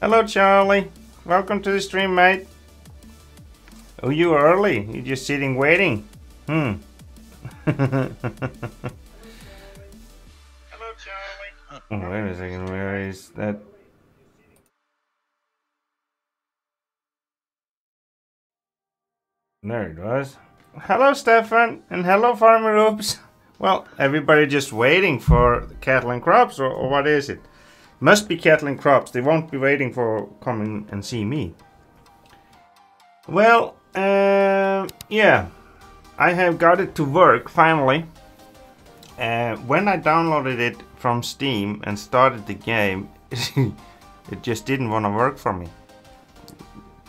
Hello, Charlie. Welcome to the stream, mate. Oh, you are early. You're just sitting waiting. Hello, Charlie. Oh, wait a second. Where is that? There it was. Hello, Stefan. And hello, Farmer Oops. Well, everybody just waiting for cattle and crops, or what is it? Must be cattle and crops. They won't be waiting for coming and see me. Well, yeah, I have got it to work finally. When I downloaded it from Steam and started the game, it just didn't want to work for me.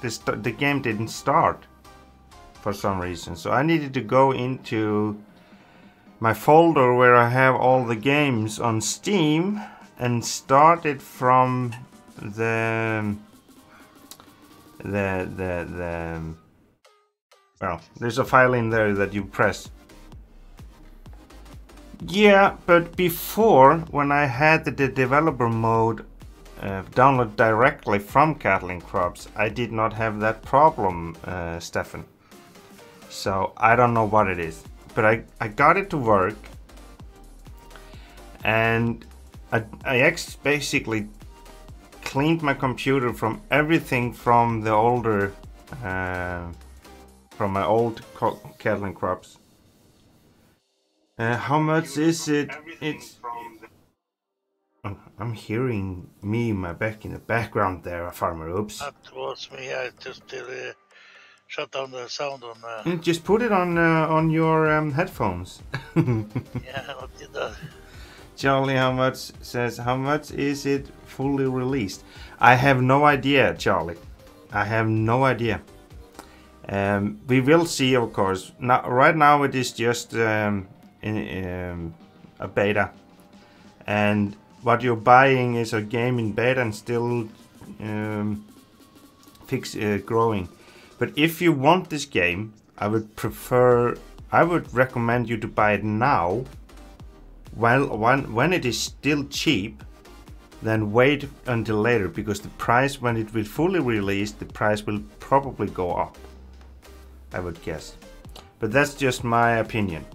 The game didn't start for some reason, so I needed to go into my folder where I have all the games on Steam and start it from well, there's a file in there that you press. Yeah, but before, when I had the developer mode download directly from Cattle and Crops, I did not have that problem, Stefan. So I don't know what it is, but I got it to work, and I basically cleaned my computer from everything from the older, from my old Cattle and Crops. How much is it? It's. I'm hearing me back in the background there, Farmer. Oops. That was me. I just shut down the sound on. Just put it on your headphones. Yeah, I did that. Charlie, how much is it fully released? I have no idea, Charlie. I have no idea. We will see, of course. Now, right now it is just a beta, and what you're buying is a game in beta and still growing. But if you want this game, I would recommend you to buy it now. When it is still cheap, then wait until later, because the price, when it will fully release, the price will probably go up, I would guess. But that's just my opinion.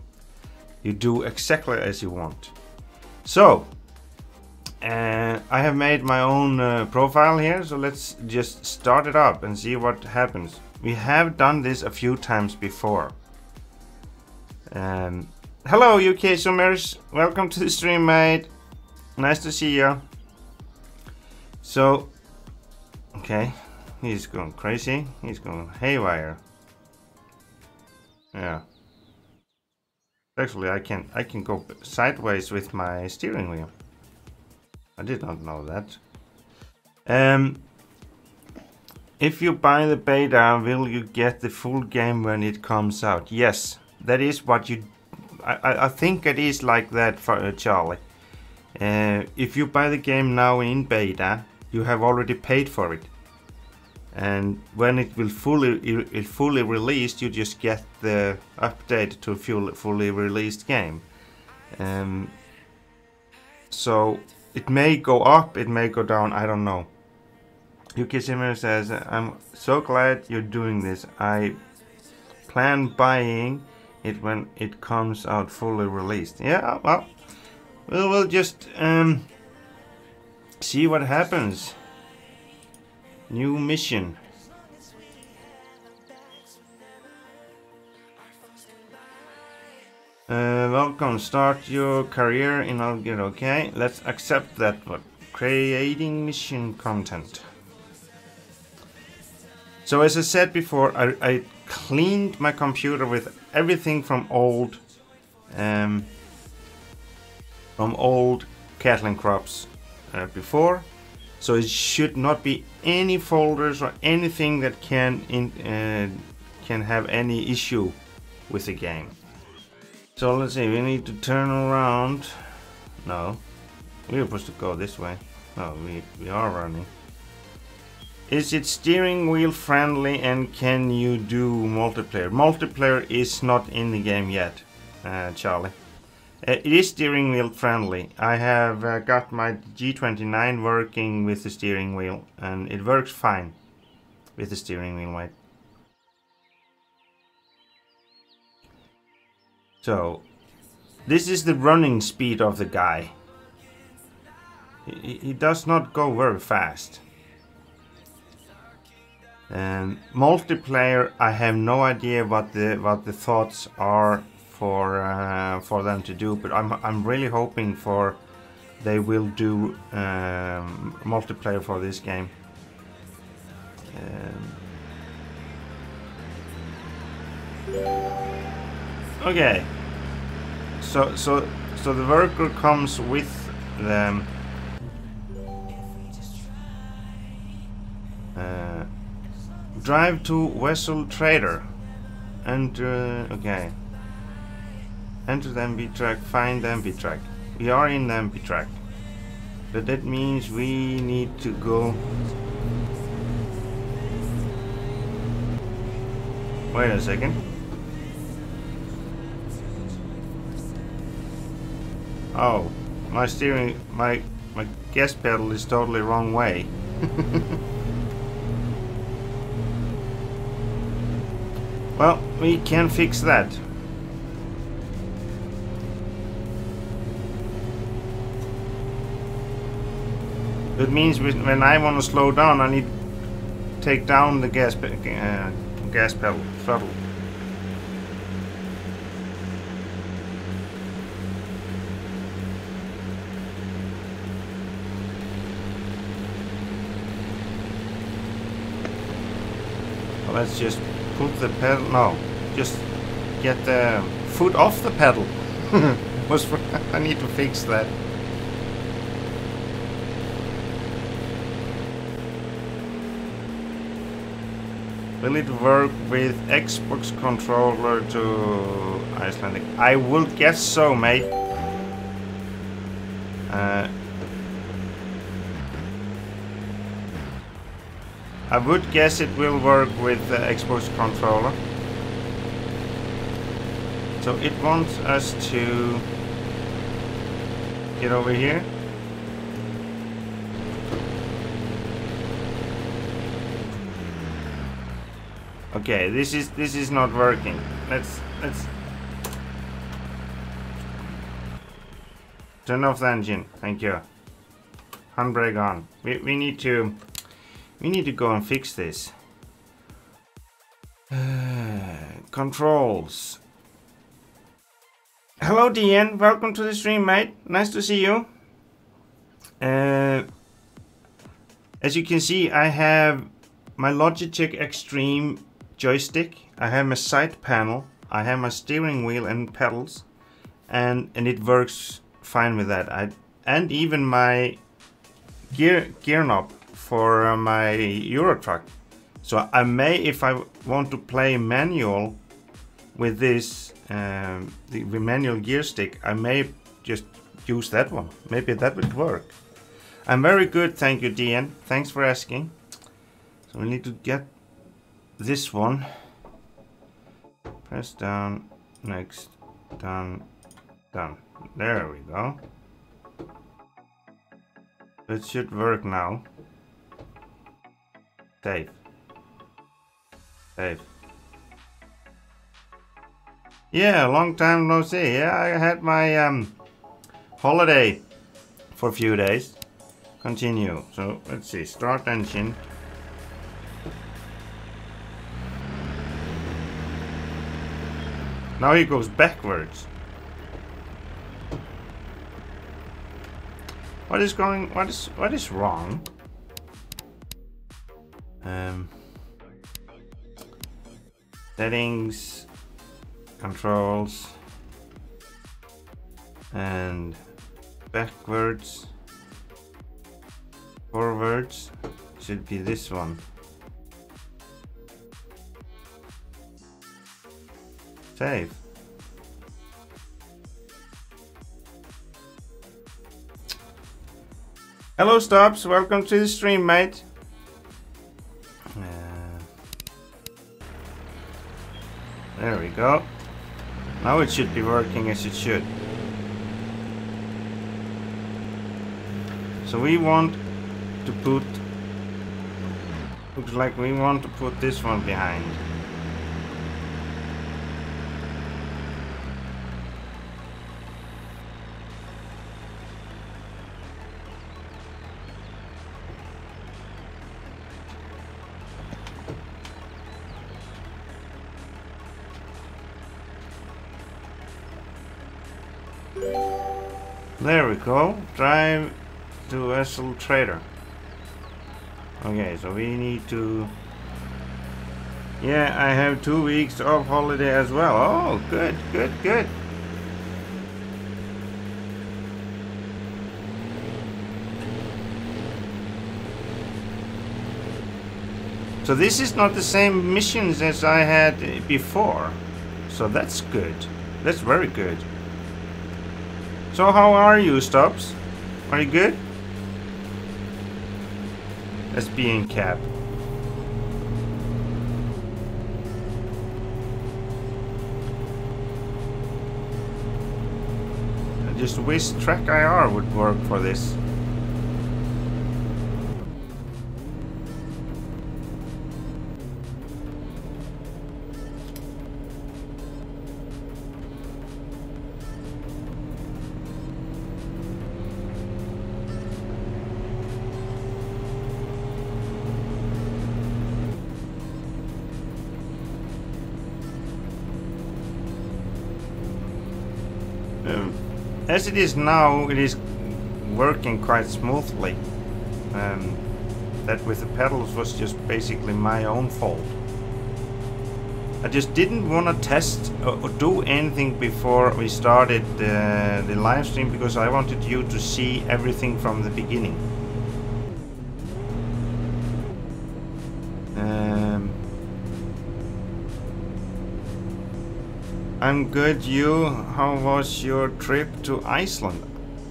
You do exactly as you want. So I have made my own profile here, so let's just start it up and see what happens. We have done this a few times before. Hello, UK Summers. Welcome to the stream, mate. Nice to see you. So, okay, he's going crazy. He's going haywire. Yeah. Actually, I can go sideways with my steering wheel. I did not know that. If you buy the beta, will you get the full game when it comes out? Yes, that is what you. I think it is like that for Charlie. If you buy the game now in beta, you have already paid for it, and when it will fully released, you just get the update to fully released game. So it may go up, it may go down, I don't know. UK Simmer says, I'm so glad you're doing this. I plan buying it when it comes out fully released. Yeah, well, we'll just see what happens. New mission. Welcome, start your career in I'll get okay. Let's accept that one. Creating mission content. So as I said before, I cleaned my computer with everything from old Cattle and Crops before, so it should not be any folders or anything that can have any issue with the game. So let's see, we need to turn around. No, we're supposed to go this way. No, we are running. Is it steering wheel friendly, and can you do multiplayer? Multiplayer is not in the game yet, Charlie. It is steering wheel friendly. I have got my G29 working with the steering wheel, and it works fine with the steering wheel, mate. So, this is the running speed of the guy. He does not go very fast. And multiplayer, I have no idea what the thoughts are for them to do, but I'm really hoping for they will do multiplayer for this game. Okay, so the worker comes with them. Drive to vessel trader, and okay. Enter the MB track, find the MB track. We are in the MB track, but that means we need to go. Wait a second. Oh, my steering, my gas pedal is totally wrong way. Well, we can fix that. That means when I want to slow down, I need to take down the gas pedal, throttle. Well, let's just put the pedal. No, just get the foot off the pedal. I need to fix that. Will it work with Xbox controller to Icelandic? I will guess so, mate. I would guess it will work with the Xbox controller. So it wants us to get over here. Okay, this is not working. Let's turn off the engine. Thank you. Handbrake on. We need to go and fix this. Controls. Hello DN, welcome to the stream, mate. Nice to see you. As you can see, I have my Logitech Extreme joystick, I have my side panel, I have my steering wheel and pedals, and it works fine with that. And even my gear knob for my Euro truck. So I may, if I want to play manual with this, the manual gear stick, I may just use that one. Maybe that would work. I'm very good, thank you, DN. Thanks for asking. So we need to get this one. Press down, next, down, down. There we go. It should work now. Save. Save. Yeah, long time no see. Yeah, I had my holiday for a few days. Continue. So let's see. Start engine. Now he goes backwards. What is going? What is wrong? Settings, controls, and backwards, forwards should be this one. Save. Hello Stops, welcome to the stream, mate. There we go. Now it should be working as it should. So we want to put, looks like we want to put this one behind. There we go. Drive to vessel trader. Okay, so we need to... Yeah, I have 2 weeks of holiday as well. Oh, good, good, good. So this is not the same missions as I had before. So that's good. That's very good. So how are you, Stubbs? Are you good? Let's be in cap. I just wish Track IR would work for this. As it is now, it is working quite smoothly. That with the pedals was just basically my own fault. I just didn't want to test or do anything before we started the live stream because I wanted you to see everything from the beginning. I'm good. You? How was your trip to Iceland?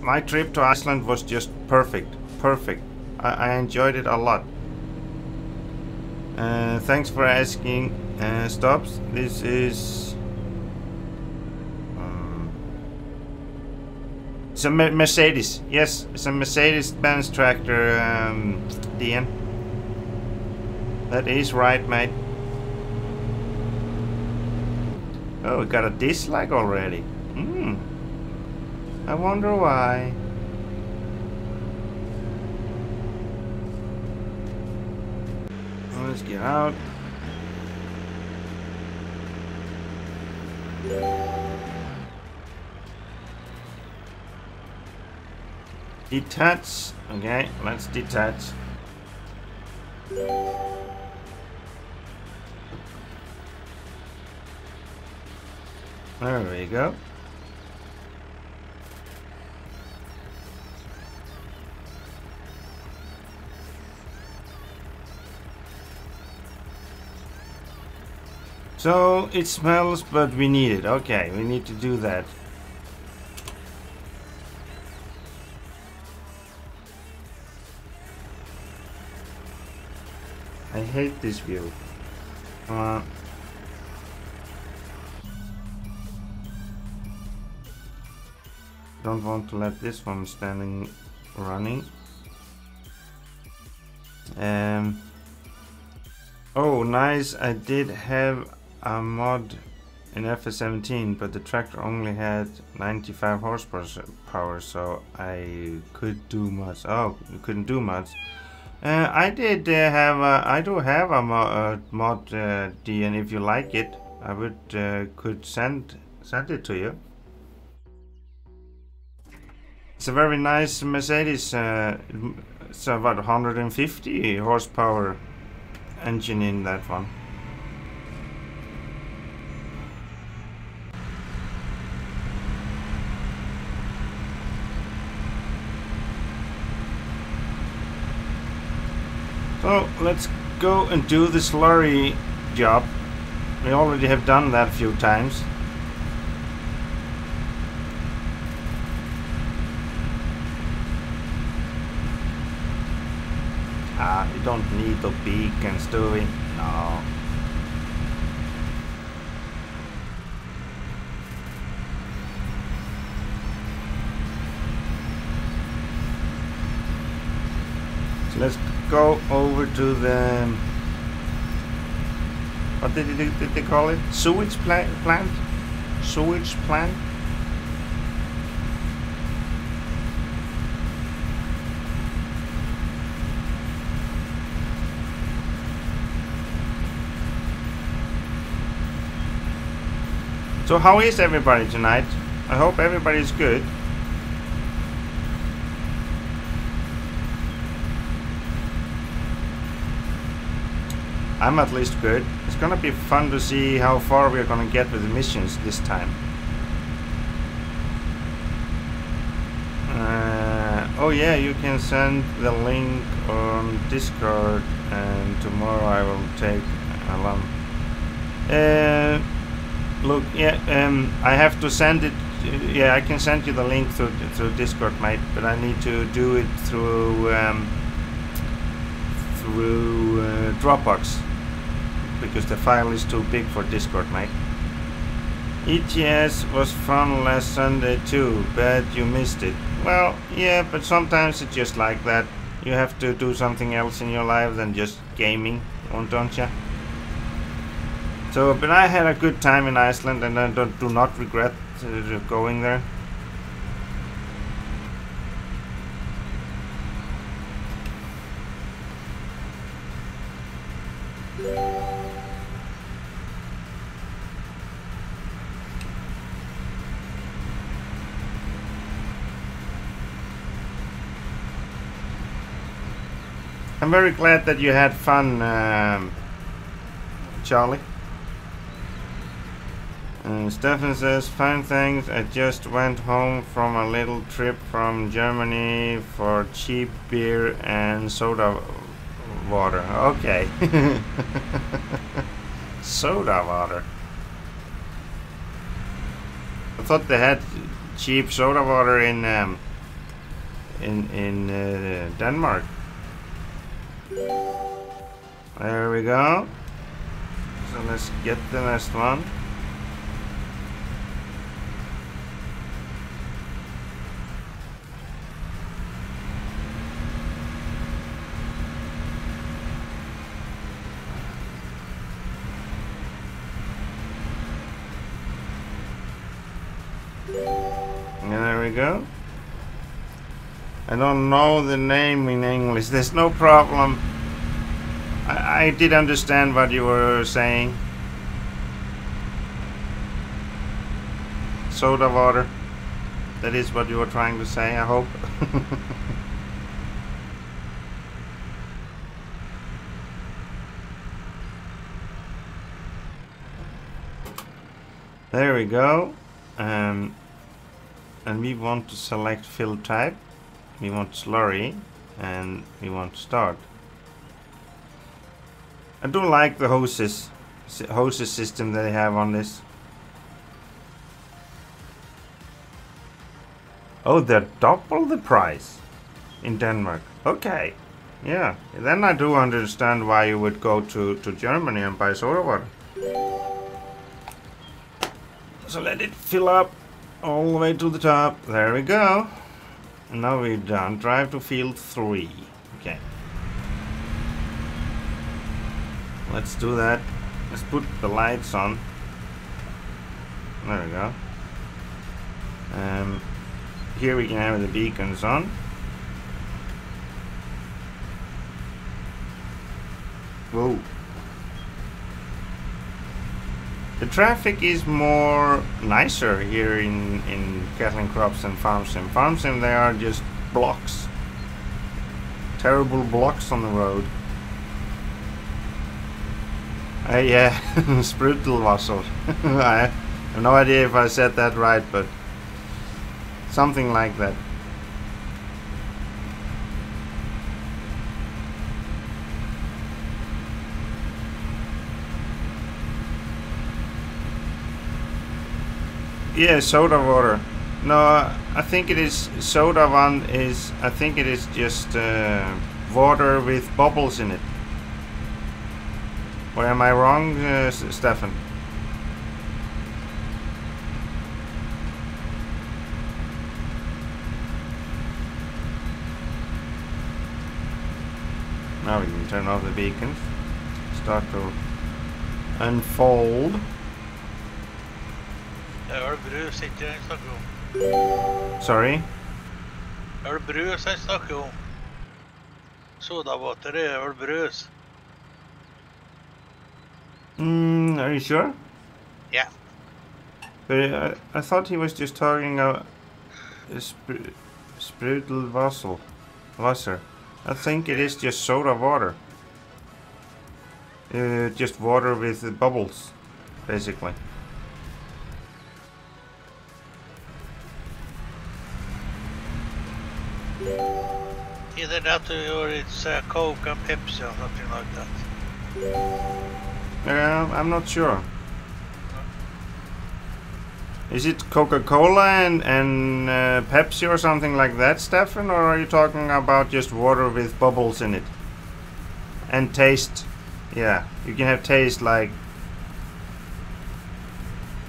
My trip to Iceland was just perfect. Perfect. I enjoyed it a lot. Thanks for asking. Stops. This is... it's a Mercedes. Yes, it's a Mercedes-Benz tractor, DN. That is right, mate. Oh, we got a dislike already. I wonder why. Let's get out. Detach. Okay, let's detach. There we go. So it smells, but we need it. Okay, we need to do that. I hate this view. Don't want to let this one standing running. Oh, nice. I did have a mod in FS17, but the tractor only had 95 horsepower, so I could do much. Oh, you couldn't do much. I did have I do have a mod D, and if you like it, I would could send it to you. It's a very nice Mercedes. It's about 150 horsepower engine in that one. So let's go and do the slurry job. We already have done that a few times. You don't need the beacons, do we? No. let's go over to the, what did they call it? Sewage plant? Sewage plant? So how is everybody tonight? I hope everybody's good. I'm at least good. It's gonna be fun to see how far we're gonna get with the missions this time. Oh yeah, you can send the link on Discord and tomorrow I will take along. Look, yeah, I have to send it. Yeah, I can send you the link through Discord, mate. But I need to do it through Dropbox because the file is too big for Discord, mate. ETS was fun last Sunday too, but you missed it. Well, yeah, but sometimes it's just like that. You have to do something else in your life than just gaming, don't you? So, but I had a good time in Iceland and I do not regret going there. I'm very glad that you had fun, Charlie. Stefan says, fine thanks, I just went home from a little trip from Germany for cheap beer and soda water. Okay. Soda water. I thought they had cheap soda water in Denmark. There we go. So let's get the last one. There we go. I don't know the name in English. There's no problem. I did understand what you were saying. Soda water. That is what you were trying to say, I hope. There we go. And we want to select fill type. We want slurry and we want to start. I do like the hoses system that they have on this. Oh, they're double the price in Denmark. Okay, yeah. Then I do understand why you would go to Germany and buy soda water. So let it fill up all the way to the top. There we go. And now we're done. Drive to field 3. Okay. Let's do that. Let's put the lights on. There we go. Here we can have the beacons on. Whoa. The traffic is more nicer here in Kathleen Crops and Farm Sim. Farm Sim, they are just blocks. Terrible blocks on the road. Yeah, Sprutelwasser. I have no idea if I said that right, but something like that. Yeah, soda water. No, I think it is soda one is. I think it is just water with bubbles in it. Or am I wrong, Stefan? Now we can turn off the beacons. Start to unfold. Ölbrus ikke jeg snakker om. Sorry? Ölbrus jeg snakker om. Sodawater er ölbrus. Are you sure? Yeah. But I thought he was just talking about Wasser. I think it is just soda water. Just water with bubbles, basically. Either that or it's Coke and Pepsi or something like that. I'm not sure. Is it Coca-Cola and Pepsi or something like that, Stefan? Or are you talking about just water with bubbles in it? And taste. Yeah, you can have taste like...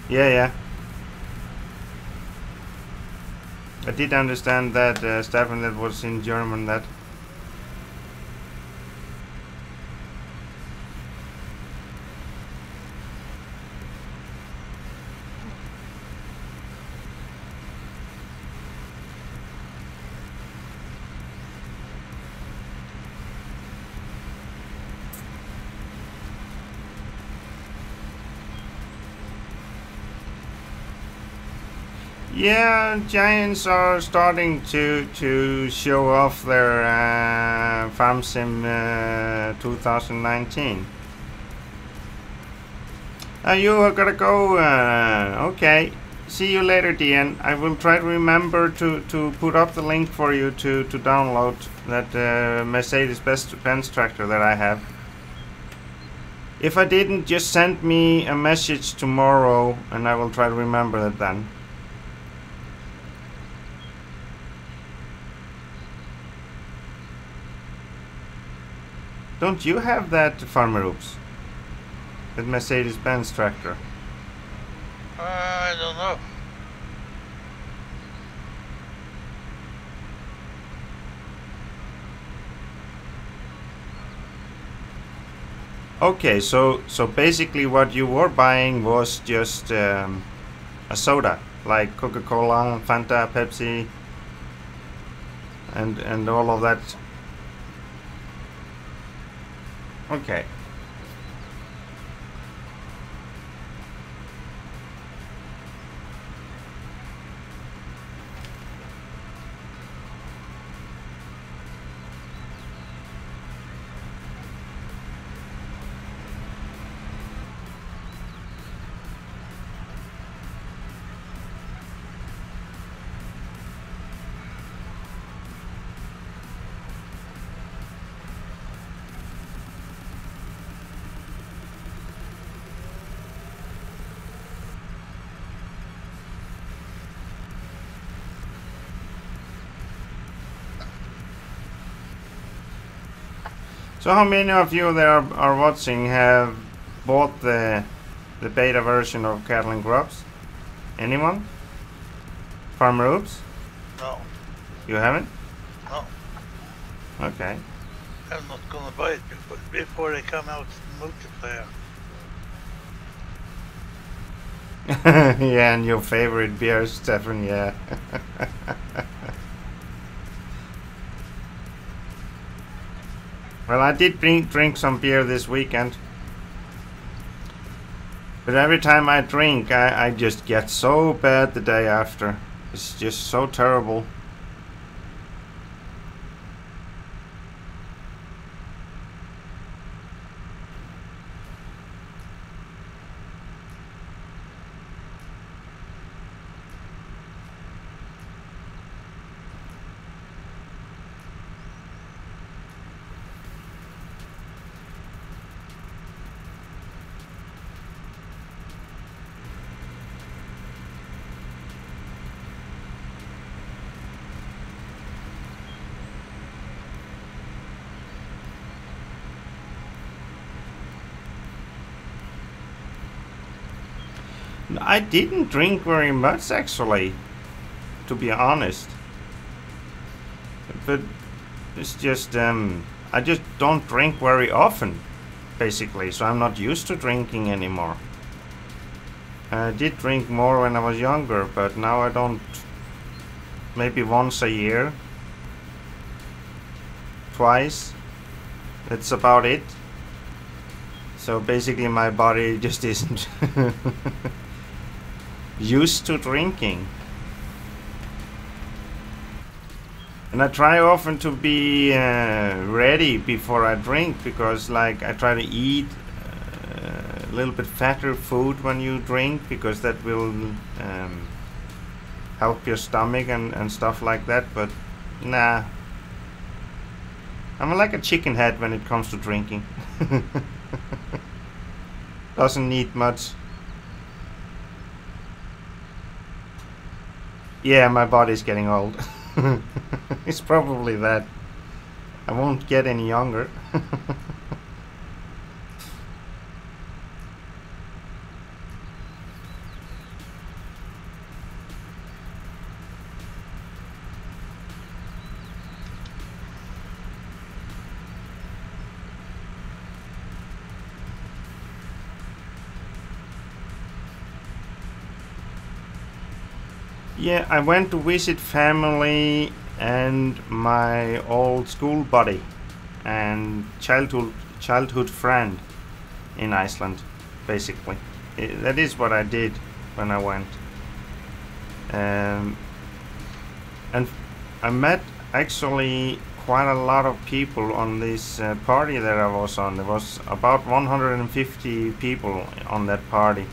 Yeah. I did understand that, Stefan, that was in German, that... Yeah, Giants are starting to show off their Farm Sim 2019. You are gonna go. Okay. See you later, DN. I will try to remember to put up the link for you to download that Mercedes-Benz tractor that I have. If I didn't, just send me a message tomorrow, and I will try to remember that then. Don't you have that, Farmer Oops? That Mercedes-Benz tractor? I don't know. Okay, so basically what you were buying was just a soda, like Coca-Cola, Fanta, Pepsi, and all of that. Okay. So how many of you that are watching have bought the beta version of Cattle and Grubs? Anyone? Farmer Oops? No. You haven't? No. Okay. I'm not gonna buy it before they come out multiplayer. Yeah, and your favorite beer, Stefan, yeah. Well, I did drink some beer this weekend. But every time I drink, I just get so bad the day after. It's just so terrible. I didn't drink very much, actually, to be honest. But it's just, I just don't drink very often, basically, so I'm not used to drinking anymore. I did drink more when I was younger, but now I don't. Maybe once a year, twice, that's about it. So basically my body just isn't used to drinking. And I try often to be ready before I drink, because like I try to eat a little bit fatter food when you drink, because that will help your stomach and stuff like that. But nah, I'm like a chicken head when it comes to drinking. Doesn't need much. Yeah, my body's getting old. It's probably that. I won't get any younger. Yeah, I went to visit family and my old school buddy and childhood friend in Iceland, basically. That is what I did when I went. And I met actually quite a lot of people on this party that I was on. There was about 150 people on that party.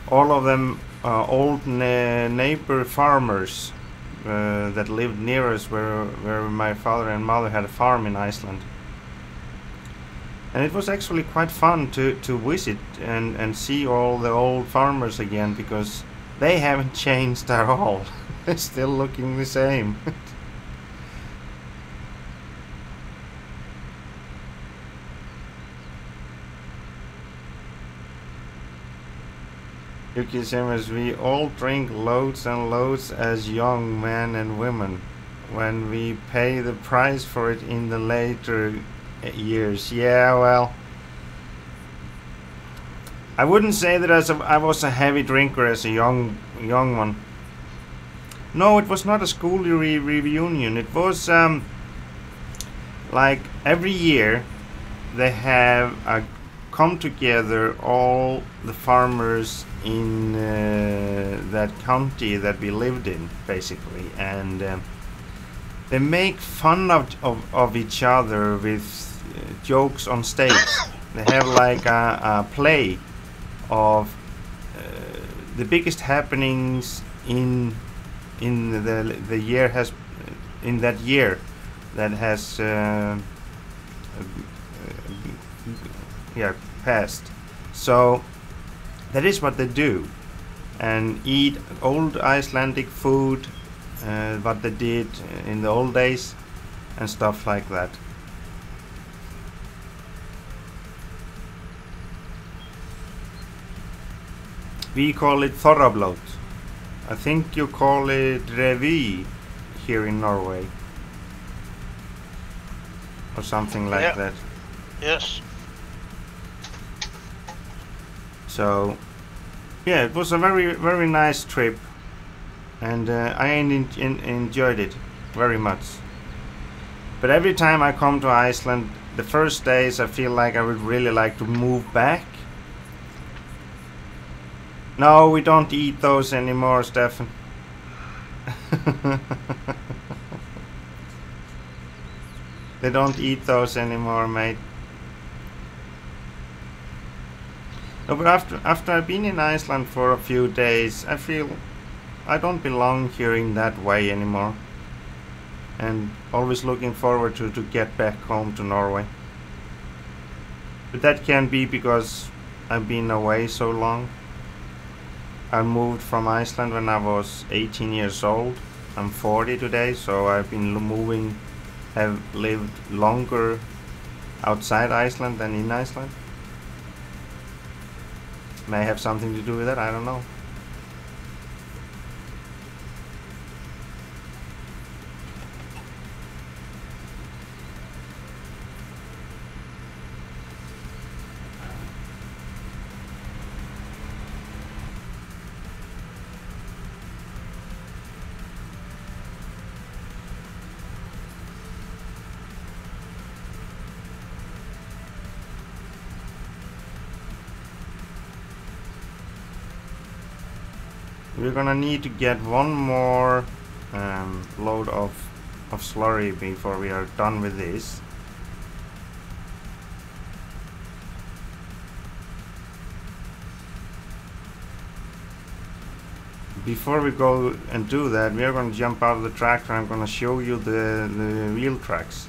All of them old neighbor farmers that lived near us, where my father and mother had a farm in Iceland. And it was actually quite fun to visit and see all the old farmers again, because they haven't changed at all. They're still looking the same. Yuki says, we all drink loads and loads as young men and women when we pay the price for it in the later years. Yeah, well, I wouldn't say that I was a heavy drinker as a young one. No, it was not a school reunion. It was like every year they have come together, all the farmers in that county that we lived in, basically, and they make fun of each other with jokes on stage. They have like a play of the biggest happenings in the year has in that year that has passed. So that is what they do, and eat old Icelandic food, what they did in the old days and stuff like that. We call it Thorrablót. I think you call it Revy here in Norway, or something like that. Yes. So yeah, it was a very nice trip, and I enjoyed it very much. But every time I come to Iceland, the first days I feel like I would really like to move back. No, we don't eat those anymore, Stefan. They don't eat those anymore, mate. No, but after I've been in Iceland for a few days, I feel I don't belong here in that way anymore. And always looking forward to get back home to Norway. But that can be because I've been away so long. I moved from Iceland when I was 18 years old. I'm 40 today, so I've been have lived longer outside Iceland than in Iceland. May have something to do with that, I don't know. we're gonna need to get one more load of slurry before we are done with this. Before we go and do that, we are going to jump out of the tractor. I'm going to show you the wheel tracks.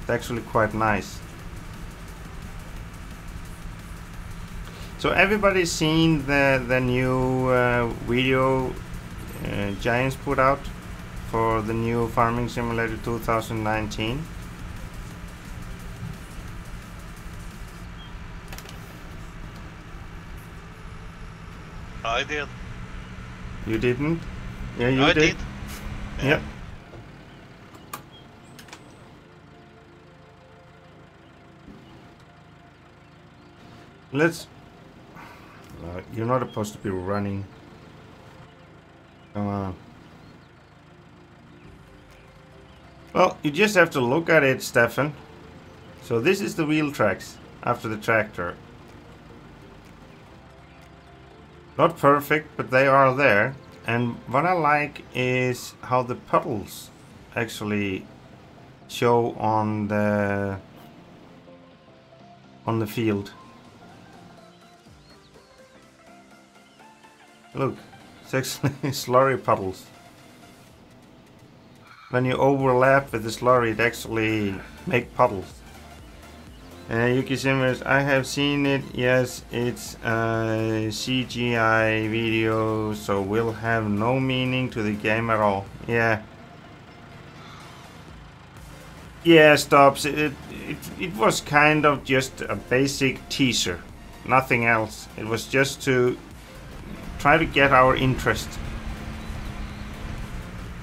It's actually quite nice. So everybody's seen the new video Giants put out for the new Farming Simulator 2019. I did. You didn't? Yeah, you I did. Yeah. Yep. Let's... you're not supposed to be running. Come on. Well, you just have to look at it, Stefan. So this is the wheel tracks after the tractor. Not perfect, but they are there. And what I like is how the puddles actually show on the field. Look, it's actually slurry puddles. When you overlap with the slurry, it actually make puddles. Yuki Simmers, I have seen it. Yes, it's a CGI video, so will have no meaning to the game at all. Yeah. Yeah, Stops. It was kind of just a basic teaser, nothing else. It was just to try to get our interest.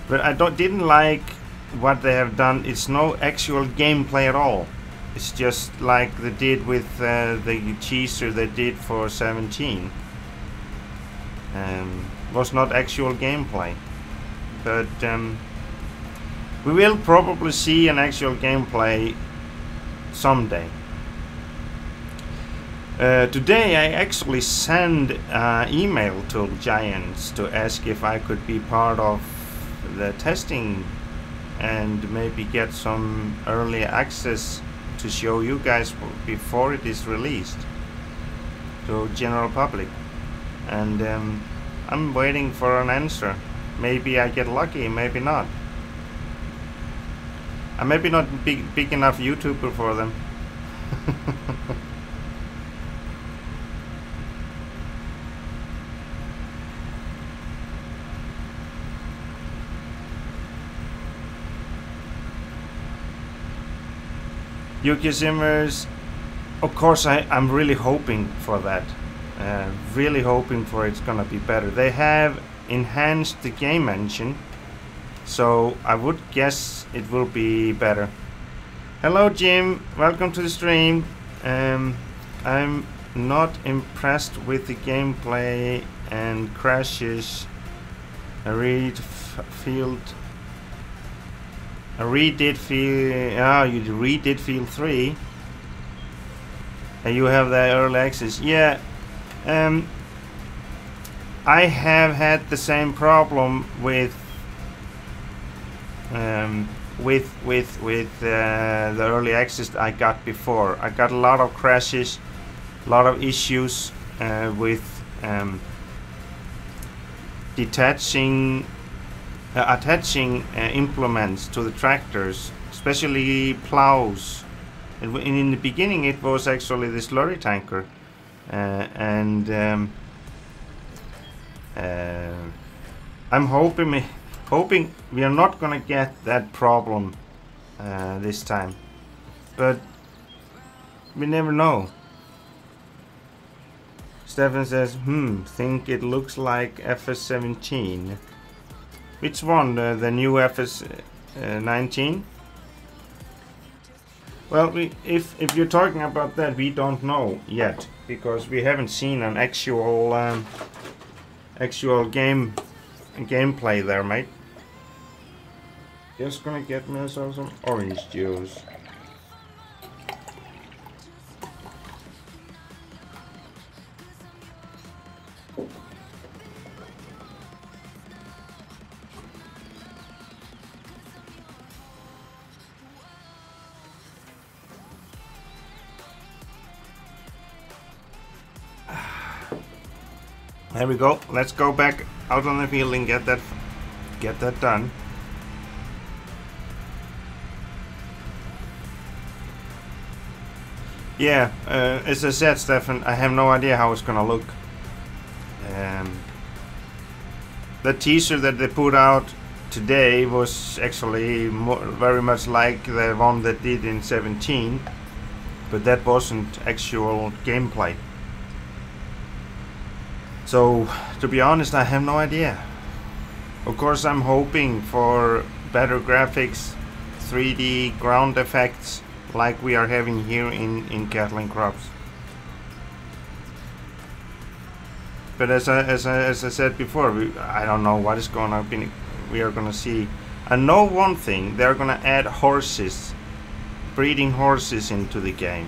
But I didn't like what they have done. It's no actual gameplay at all. It's just like they did with the teaser they did for 17. Was not actual gameplay. But we will probably see an actual gameplay someday. Today I actually sent an email to Giants to ask if I could be part of the testing and maybe get some early access to show you guys before it is released to general public. And I'm waiting for an answer. Maybe I get lucky, maybe not. I maybe not big enough YouTuber for them. Yuki Zimmers, of course I'm really hoping for that. Really hoping for it's gonna be better. They have enhanced the game engine, so I would guess it will be better. Hello Jim, welcome to the stream. I'm not impressed with the gameplay and crashes. I redid Field 3. And you have the early access. Yeah. I have had the same problem with the early access I got before. I got a lot of crashes, a lot of issues with attaching implements to the tractors, especially plows. In the beginning it was actually the slurry tanker, and I'm hoping we are not gonna get that problem this time, but we never know. Stefan says, think it looks like FS17. Which one? The new FS19? Well, if you're talking about that, we don't know yet, because we haven't seen an actual gameplay there, mate. Just gonna get myself some orange juice. There we go. Let's go back out on the field and get that done. Yeah, as I said, Stefan, I have no idea how it's gonna look. The teaser that they put out today was actually very much like the one that did in 17, but that wasn't actual gameplay. So, to be honest, I have no idea. Of course, I'm hoping for better graphics, 3D ground effects, like we are having here in Cattle and Crops. But as I said before, I don't know what is going to be. We are going to see. I know one thing: they're going to add horses, breeding horses into the game.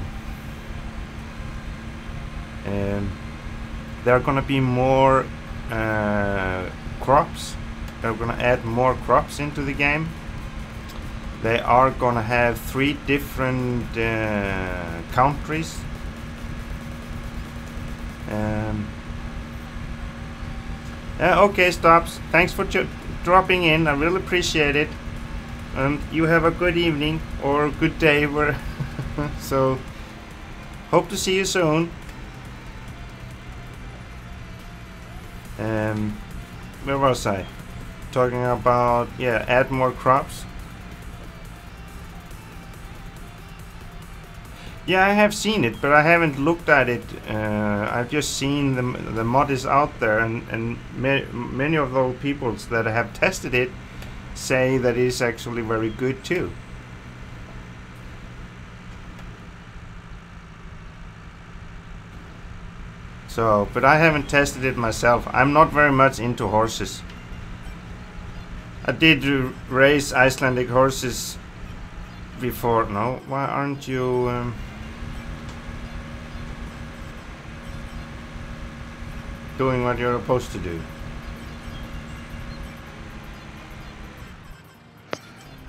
There are going to be more crops. They're going to add more crops into the game. They are going to have 3 different countries. Okay, Stops. Thanks for dropping in. I really appreciate it. You have a good evening or good day. So, hope to see you soon. Where was I? Talking about, yeah, add more crops. Yeah, I have seen it, but I haven't looked at it. I've just seen the mod is out there, and many of those people that have tested it say that it's actually very good too. So, but I haven't tested it myself. I'm not very much into horses. I did race Icelandic horses before. No, why aren't you doing what you're supposed to do?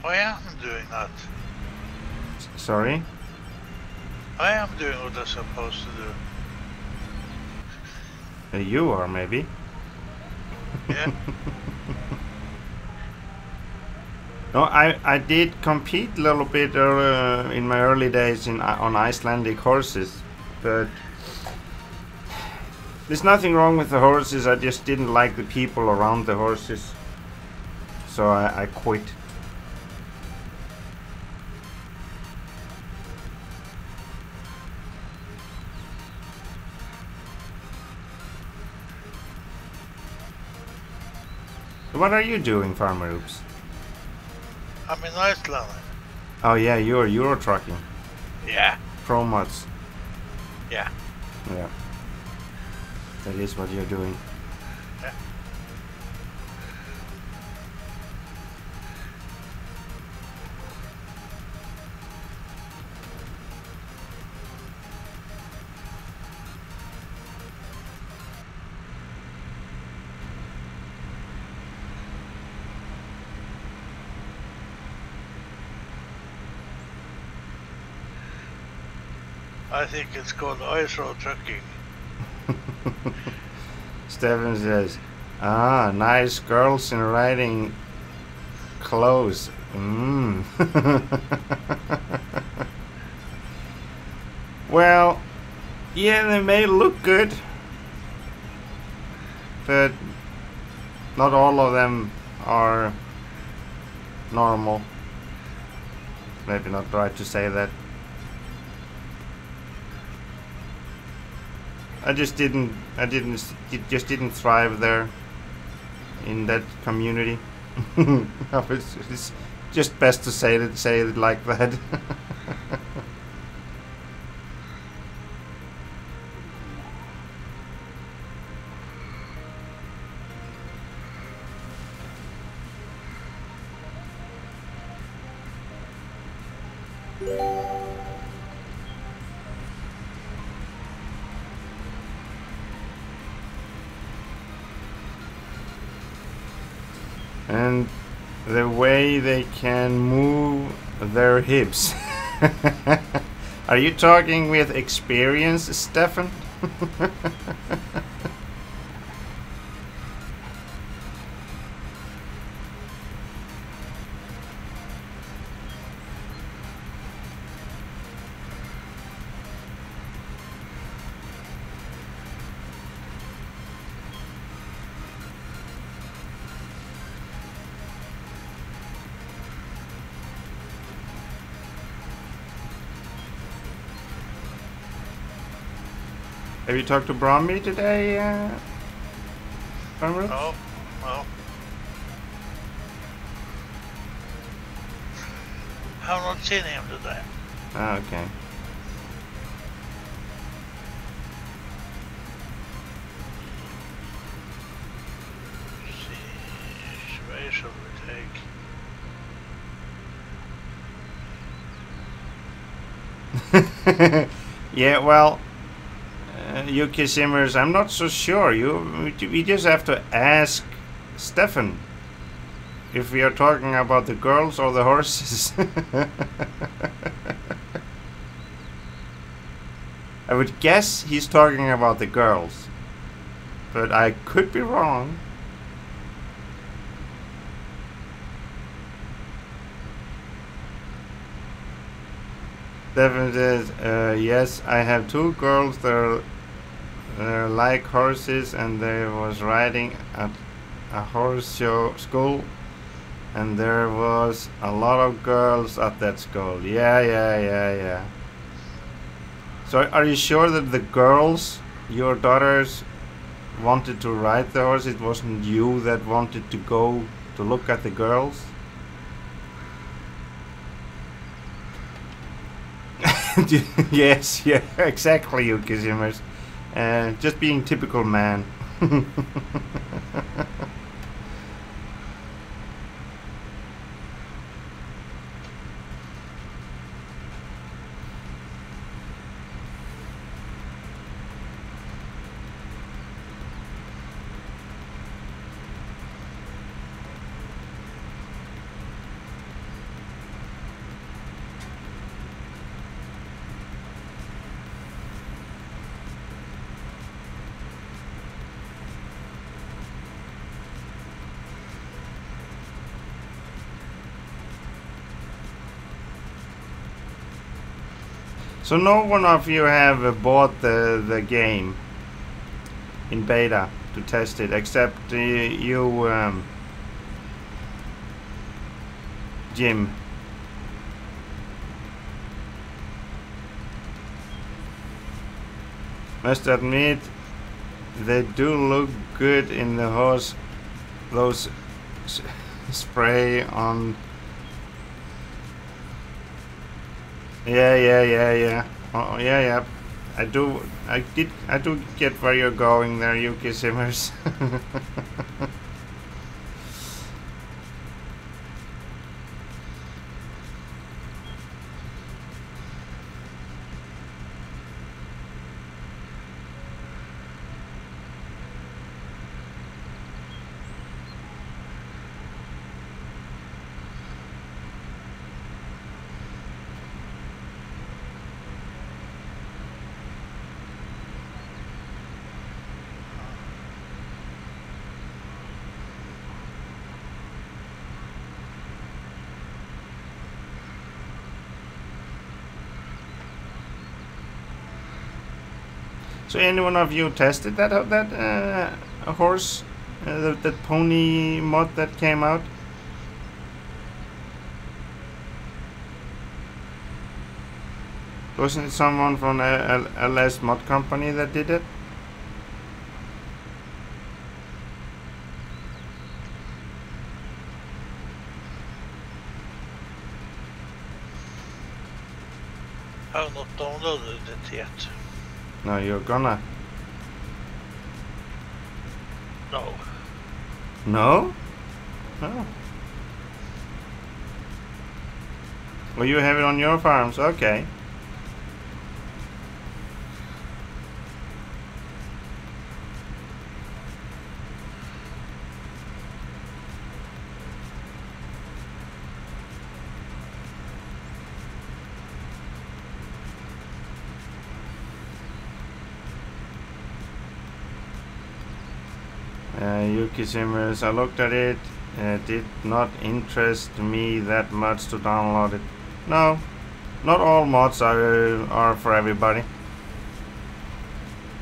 I am doing that. Sorry? I am doing what I'm supposed to do. You are, maybe. Yeah. No, I did compete a little bit in my early days on Icelandic horses, but there's nothing wrong with the horses. I just didn't like the people around the horses, so I quit. What are you doing, Farmer Oops? I'm in Iceland. Oh yeah, you're Euro trucking. Yeah. Pro mods. Yeah. Yeah. That is what you're doing. Yeah. I think it's called ice road trucking. Stefan says, "Ah, nice girls in riding clothes." Well, yeah, they may look good, but not all of them are normal. Maybe not right to say that. I just didn't thrive there in that community. It's just best to say it like that. and the way they can move their hips. Are you talking with experience, Stefan? Have you talked to Brummie today, Farmer? No, no. Have not seen him today. Ah, okay. See, where should we take? Yeah, well, Yuki Simmers, I'm not so sure. We just have to ask Stefan if we are talking about the girls or the horses. I would guess he's talking about the girls, but I could be wrong. Stefan says, yes, I have two girls that are like horses, and they was riding at a horse show school, and there was a lot of girls at that school. Yeah. So are you sure that the girls, your daughters, wanted to ride the horse? It wasn't you that wanted to go to look at the girls? Yes, yeah, exactly, Yuki Zimmers. Just being typical man. So no one of you have bought the game in beta to test it, except you, Jim. Must admit, they do look good in the horse. Those spray on. Yeah. Oh, yeah. I do get where you're going there, Yuki Simmers. So any one of you tested that horse, that pony mod that came out? Wasn't it someone from a LS mod company that did it? I have not downloaded it yet. No, you're gonna. No. No? No. Well, you have it on your farms, okay. Yuki Simmers, I looked at it. It did not interest me that much to download it. No, not all mods are for everybody.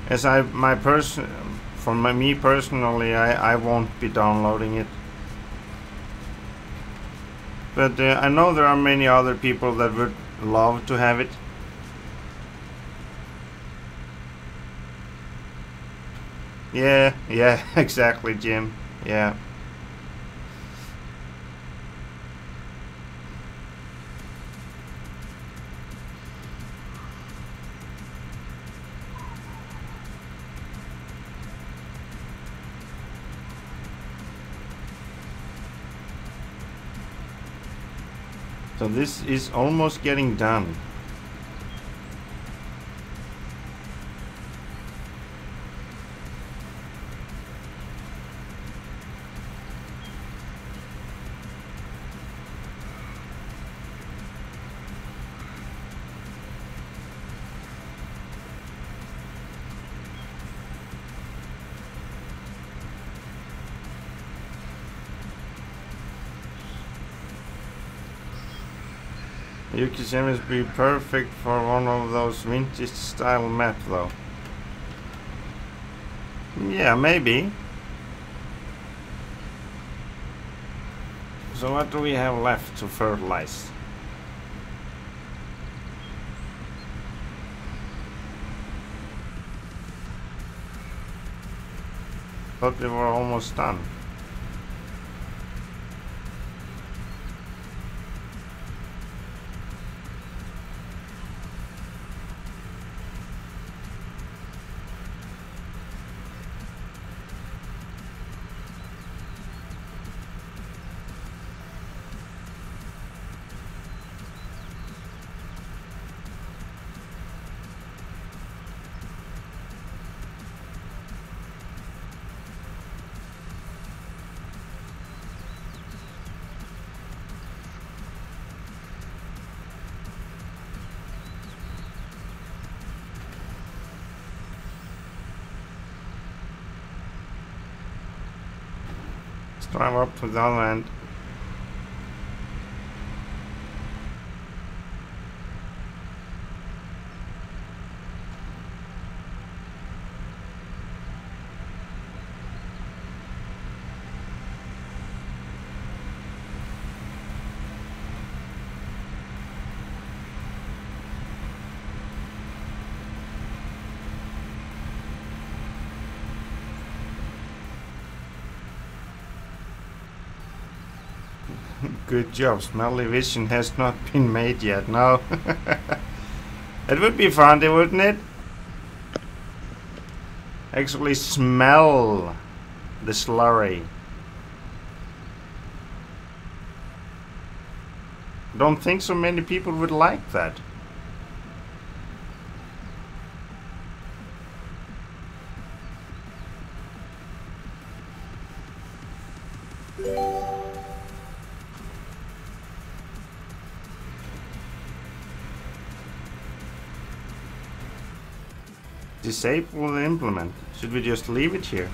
As me personally, I won't be downloading it. But I know there are many other people that would love to have it. Yeah, exactly, Jim. Yeah. So this is almost getting done. Yuki seems to be perfect for one of those vintage style maps though. Yeah, maybe. So what do we have left to fertilize? Thought we were almost done. Drive up to the other end. Good job. Smelly vision has not been made yet. No. It would be fun, wouldn't it? Actually smell the slurry. Don't think so many people would like that. Disable the implement. Should we just leave it here?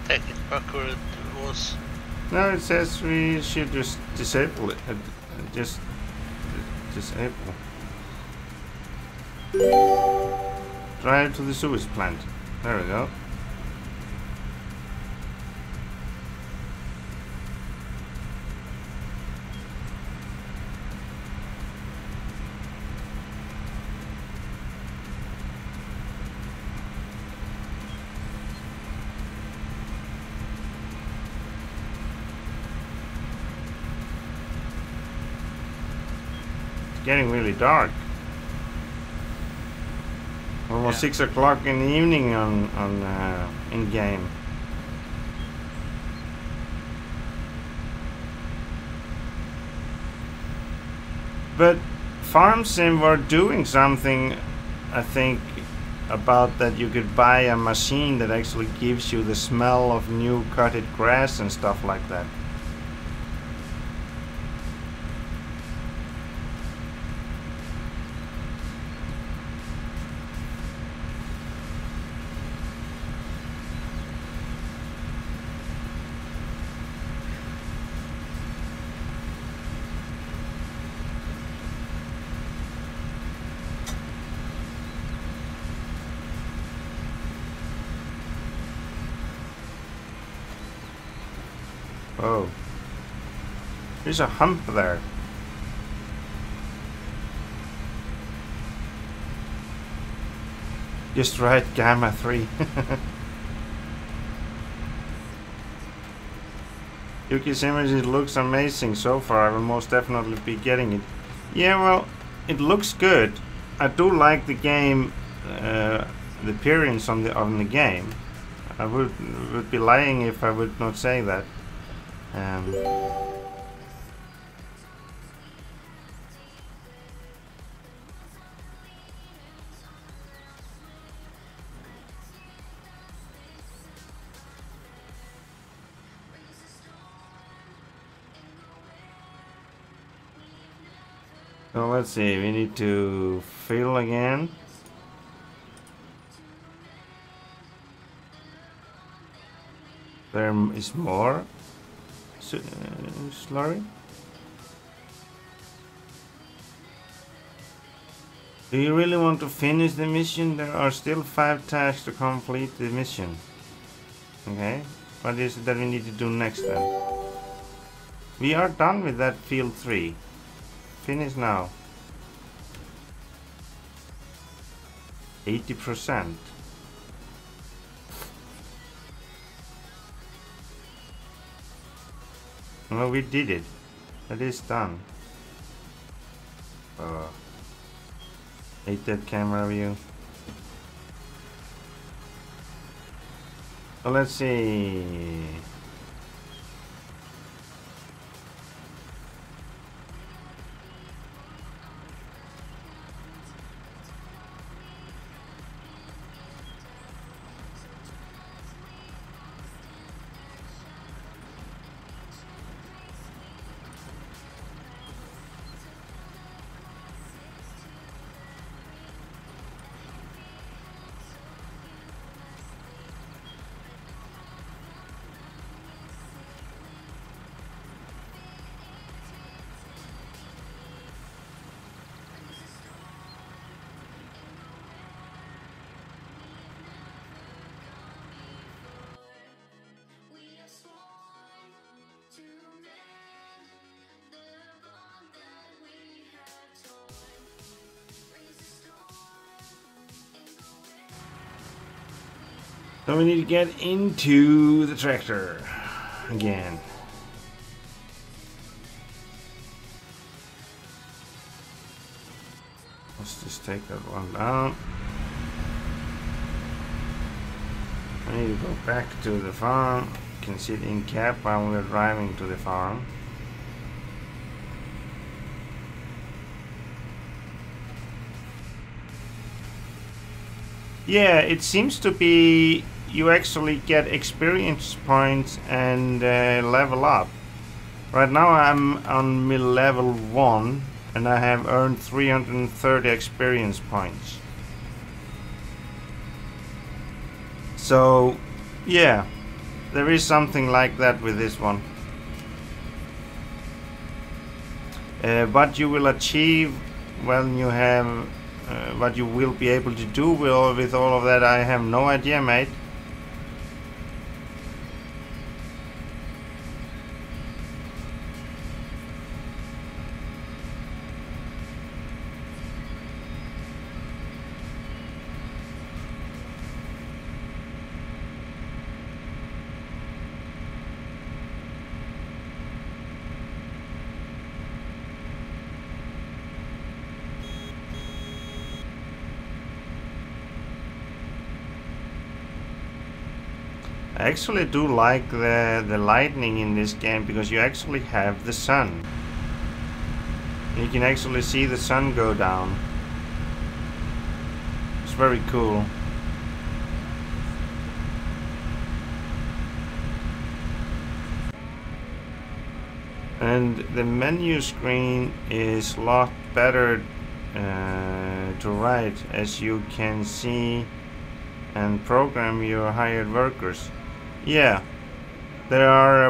Take it back where it was. No, it says we should just disable it. Just disable. Drive to the sewage plant. There we go. It's getting really dark. Almost 6 o'clock in the evening in game. But Farm Sim were doing something, I think, about that you could buy a machine that actually gives you the smell of new cutted grass and stuff like that. Oh, there's a hump there. Just right, Gamma 3. Yuki's image, it looks amazing so far. I will most definitely be getting it. Yeah, well, it looks good. I do like the game, the appearance on the game. I would be lying if I would not say that. So let's see, we need to fill again. There is more slurry. Do you really want to finish the mission? There are still 5 tasks to complete the mission. Okay, what is it that we need to do next then? We are done with that field 3. Finish now. 80%. Well, we did it. That is done. Hate that camera view. So let's see. So we need to get into the tractor again. Let's just take that one down. I need to go back to the farm. You can sit in cab while we're driving to the farm. Yeah, it seems to be you actually get experience points and level up. Right now I'm on level 1 and I have earned 330 experience points. So yeah, there is something like that with this one. What you will achieve when you have what you will be able to do with all of that, I have no idea, mate. I actually do like the lightning in this game because you actually have the sun. You can actually see the sun go down. It's very cool. And the menu screen is a lot better to write, as you can see and program your hired workers. Yeah, there are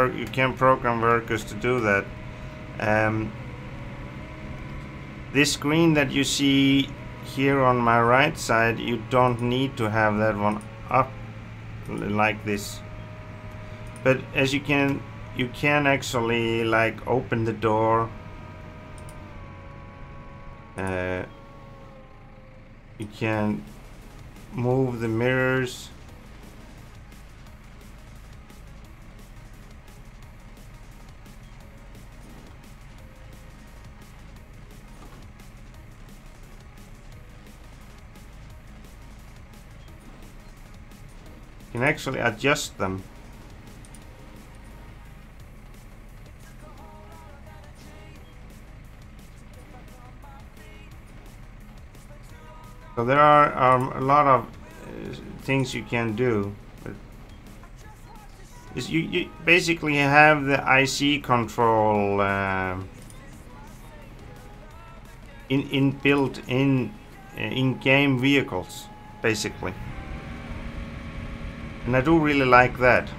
you can program workers to do that. This screen that you see here on my right side, you don't need to have that one up like this. But as you can actually like open the door. You can move the mirrors. You can actually adjust them. So there are a lot of things you can do. But you basically have the IC control built in in-game vehicles, basically. And I do really like that.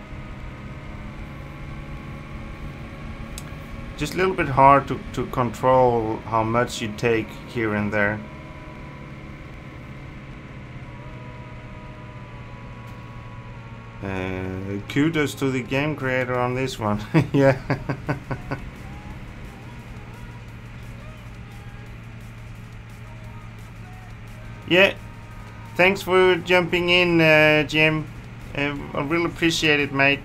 Just a little bit hard to control how much you take here and there. Kudos to the game creator on this one. Yeah. Yeah. Thanks for jumping in, Jim. I really appreciate it, mate.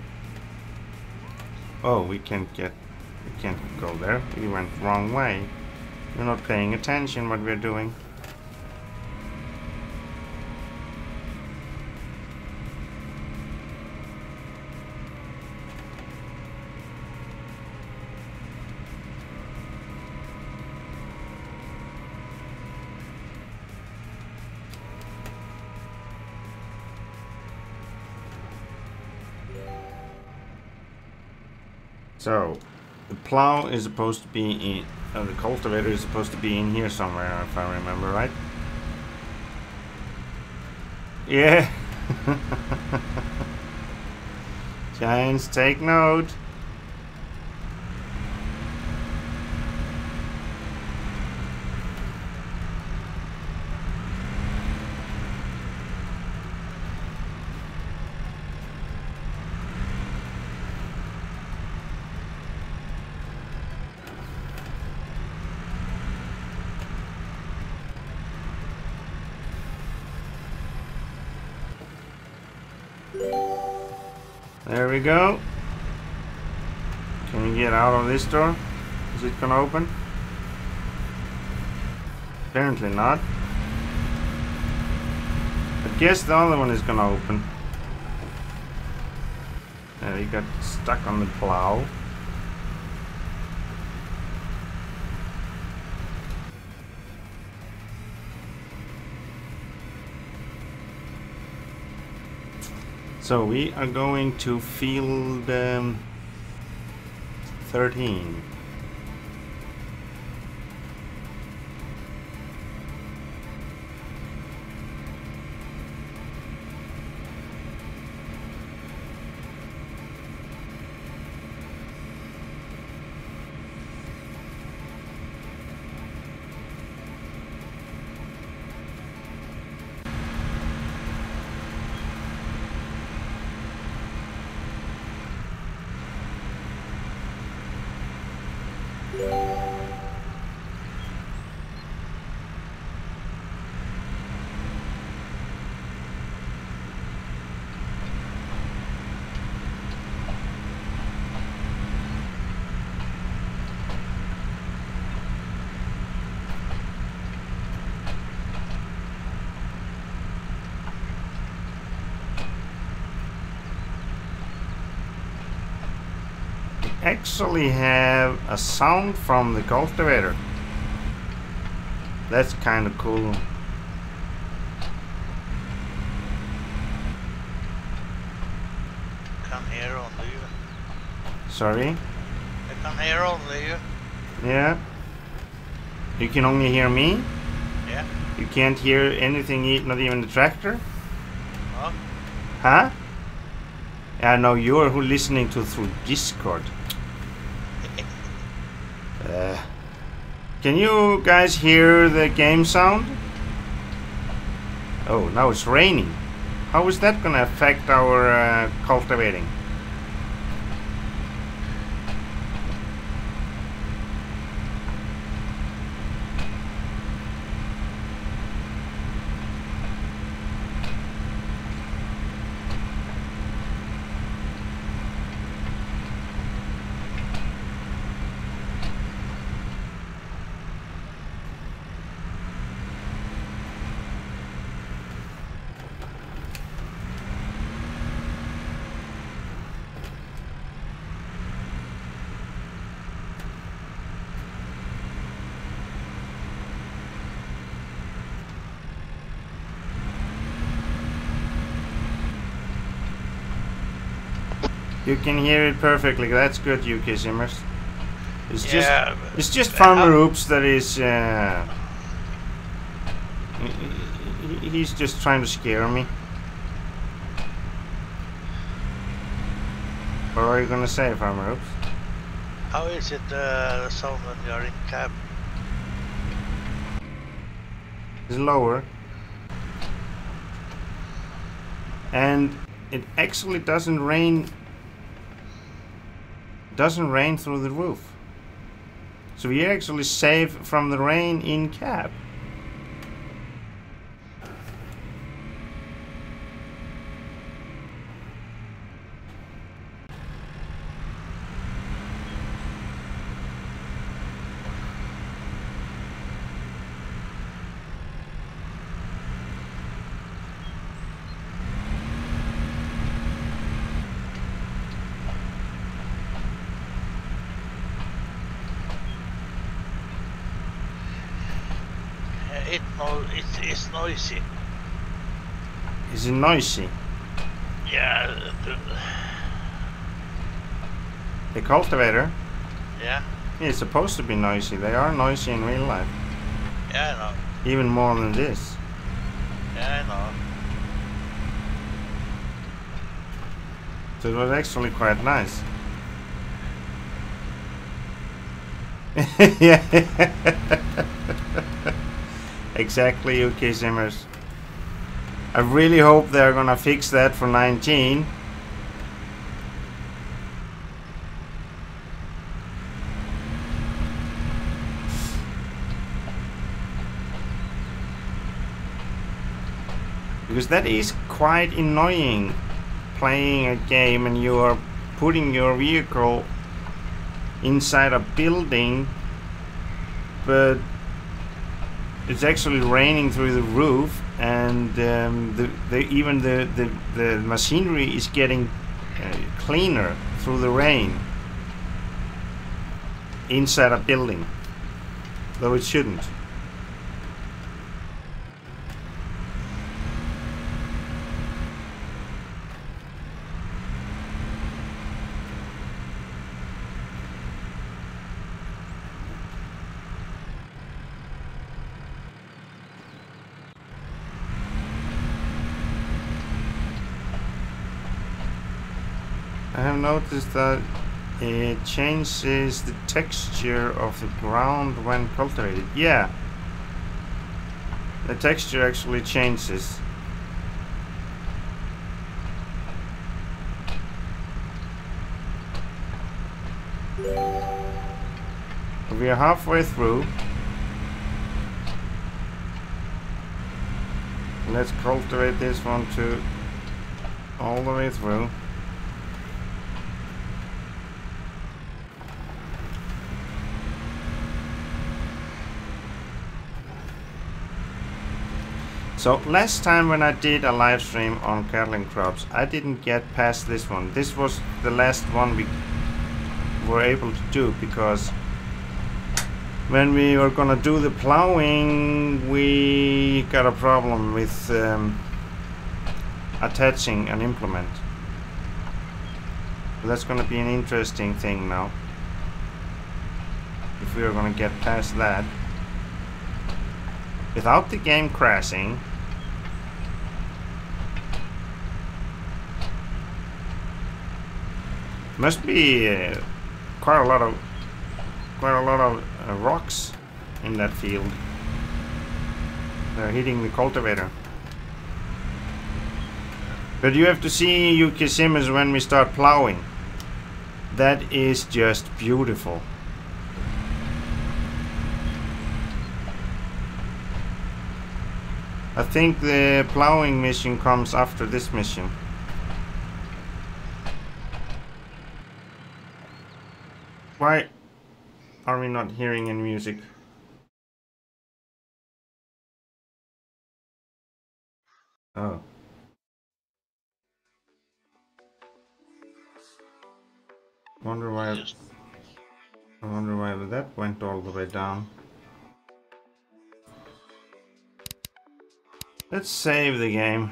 Oh, we can't go there. We went the wrong way. You're not paying attention what we're doing. So, the plow is supposed to be in, the cultivator is supposed to be in here somewhere, if I remember right. Yeah. Giants, take note. There we go. Can we get out of this door? Is it gonna open? Apparently not. I guess the other one is gonna open. He got stuck on the plow. So we are going to field 13. Actually have a sound from the cultivator. That's kind of cool. Come here on leave. Sorry? I can hear only you. Yeah. You can only hear me? Yeah. You can't hear anything, not even the tractor? No. Huh? I know you're who listening to through Discord. Can you guys hear the game sound? Oh, now it's raining. How is that gonna affect our cultivating? You can hear it perfectly. That's good, UK Simmers. It's just Farmer Oops that is. He's just trying to scare me. What are you gonna say, Farmer Oops? How is it the sound when you're in cab? It's lower. And it actually doesn't rain through the roof. So we actually save from the rain in cab. It's noisy. Is it noisy? Yeah. The cultivator? Yeah. It's supposed to be noisy. They are noisy in real life. Yeah, I know. Even more than this. Yeah, I know. So it was actually quite nice. Yeah. Exactly, UK Simmers. I really hope they're gonna fix that for 19. Because that is quite annoying, playing a game and you are putting your vehicle inside a building, but it's actually raining through the roof, and even the machinery is getting cleaner through the rain inside a building, though it shouldn't. I have noticed that it changes the texture of the ground when cultivated. Yeah, the texture actually changes. We are halfway through. Let's cultivate this one too, all the way through. So last time when I did a live stream on cattle and crops, I didn't get past this one. This was the last one we were able to do, because when we were gonna do the plowing, we got a problem with attaching an implement. So that's gonna be an interesting thing now. if we are gonna get past that without the game crashing. Must be quite a lot of rocks in that field. They're hitting the cultivator. But you have to see Yuki Simmons when we start plowing. That is just beautiful. I think the plowing mission comes after this mission. Why are we not hearing any music? Oh. I wonder why that went all the way down. Let's save the game.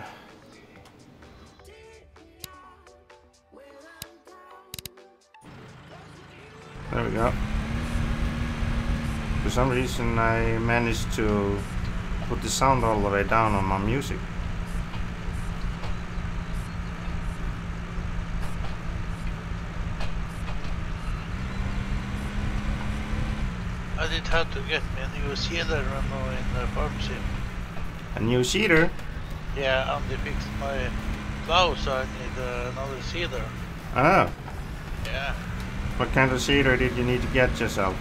There we go. For some reason I managed to put the sound all the way down on my music. I did have to get me a new seeder in the farm sim. A new seeder? Yeah, and they fixed my plow, so I need another seeder. Oh. Yeah. What kind of seeder did you need to get yourself?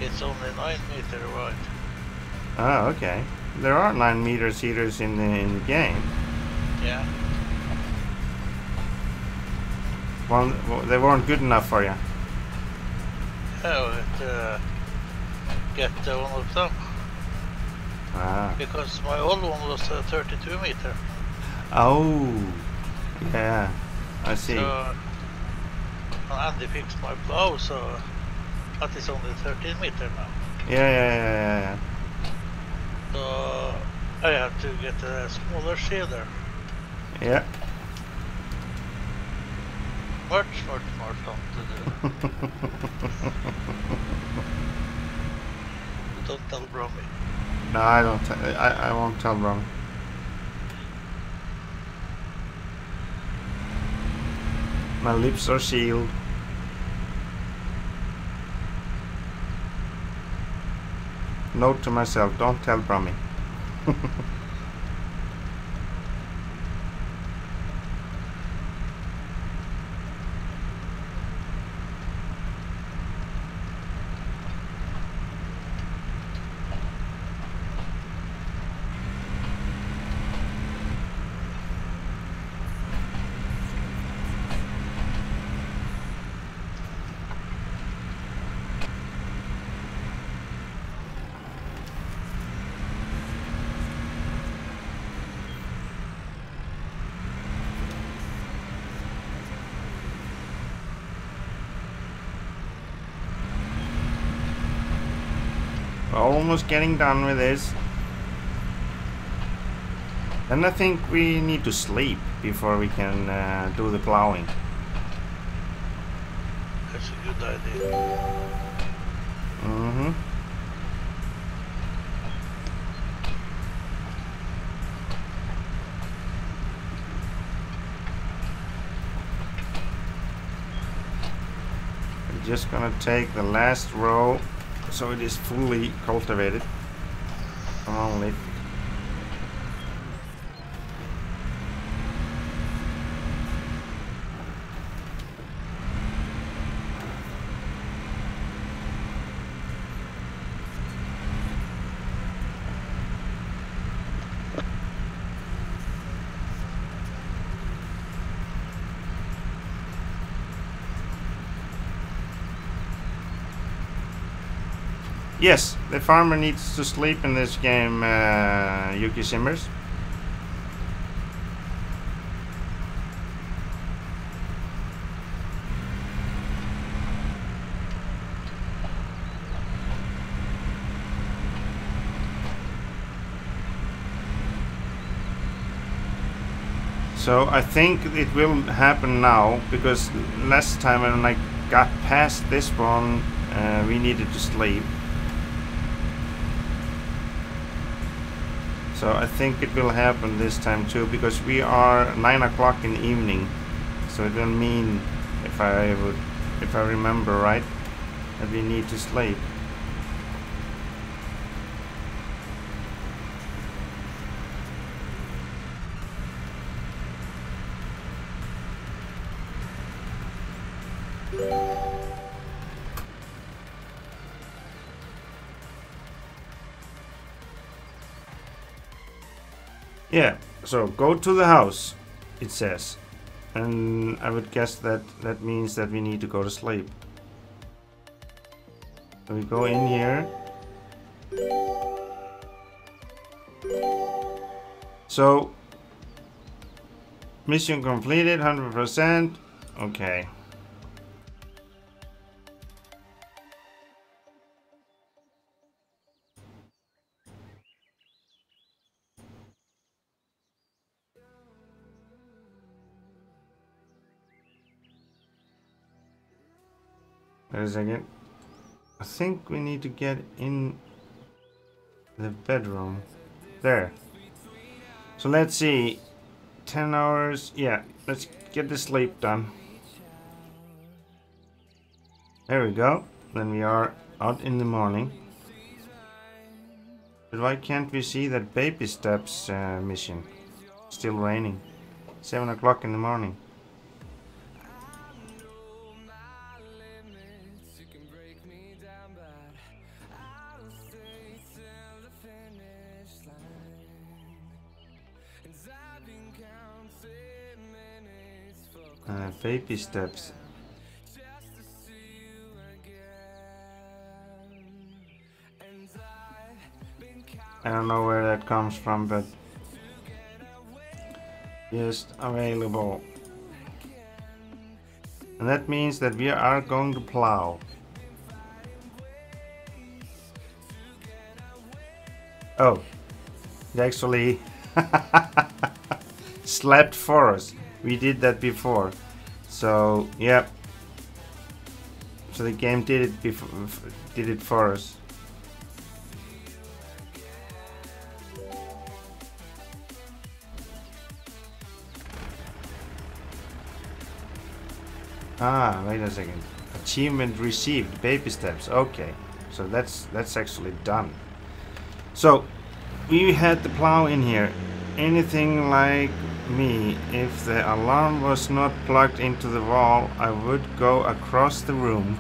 It's only 9 meter wide. Oh, okay. There are 9-meter seeders in the game. Yeah. Well, they weren't good enough for you. Oh, get one of them. Ah. Because my old one was 32 meter. Oh. Yeah. I see. So, and they fixed my plow, so that is only 13 meter now. Yeah. So I have to get a smaller seeder. Yeah. Much more fun to do. Don't tell Brummie. No, I don't. I won't tell Brummie. My lips are sealed. Note to myself: don't tell Brummie. Almost getting done with this. And I think we need to sleep before we can do the plowing. That's a good idea. Mm-hmm. We're just gonna take the last row so it is fully cultivated. Come on, lift. Yes, the farmer needs to sleep in this game, Yuki Simmers. So I think it will happen now, because last time when I got past this one, we needed to sleep. So I think it will happen this time too, because we are 9 o'clock in the evening. So it will mean, if I remember right, that we need to sleep. Yeah, so go to the house, it says. And I would guess that that means that we need to go to sleep. So we go in here. So, mission completed, 100%. Okay. Wait a second. I think we need to get in the bedroom. There. So let's see. 10 hours. Yeah, let's get the sleep done. There we go. Then we are out in the morning. But why can't we see that baby steps mission? Still raining. 7 o'clock in the morning. Baby steps. I don't know where that comes from, but just available. And that means that we are going to plow. Oh, it actually slept for us. We did that before. So, yeah. So the game did it before, did it for us. Ah, wait a second. Achievement received, baby steps. Okay, so that's actually done. So we had the plow in here. Anything like me, if the alarm was not plugged into the wall, I would go across the room.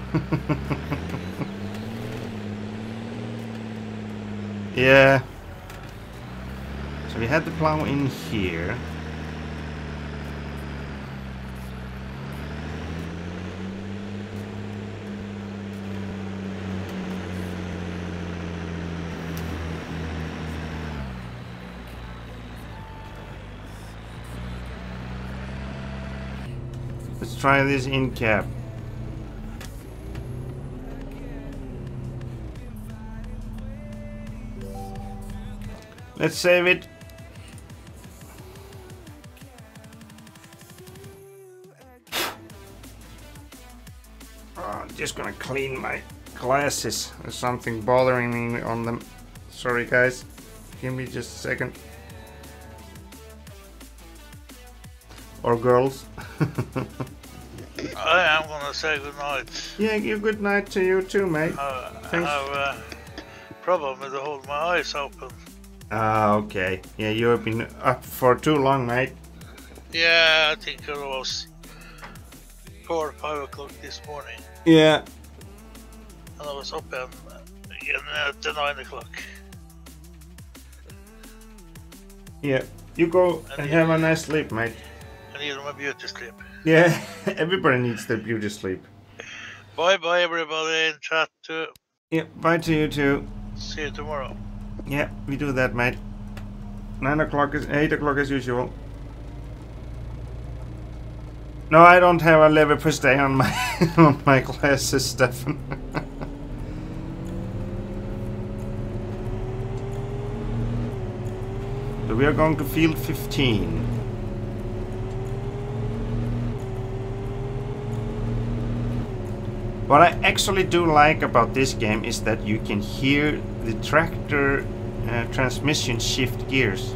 Yeah. So we had the plow in here. Let's try this in cab. Let's save it. Oh, I'm just gonna clean my glasses. There's something bothering me on them. Sorry guys. Give me just a second. Or girls. I am gonna say good night. Yeah, you good night to you too, mate. I have a problem with holding my eyes open. Ah, okay. Yeah, you have been up for too long, mate. Yeah, I think it was 4 or 5 o'clock this morning. Yeah. And I was up again at 9 o'clock. Yeah, you go and have a nice sleep, mate. I need my beauty sleep. Yeah, everybody needs their beauty sleep. Bye bye everybody in chat too. Yeah, bye to you too. See you tomorrow. Yeah, we do that, mate. 9 o'clock is 8 o'clock as usual. No, I don't have a lever per stay on my on my glasses, Stefan. So we are going to field 15. What I actually do like about this game is that you can hear the tractor transmission shift gears.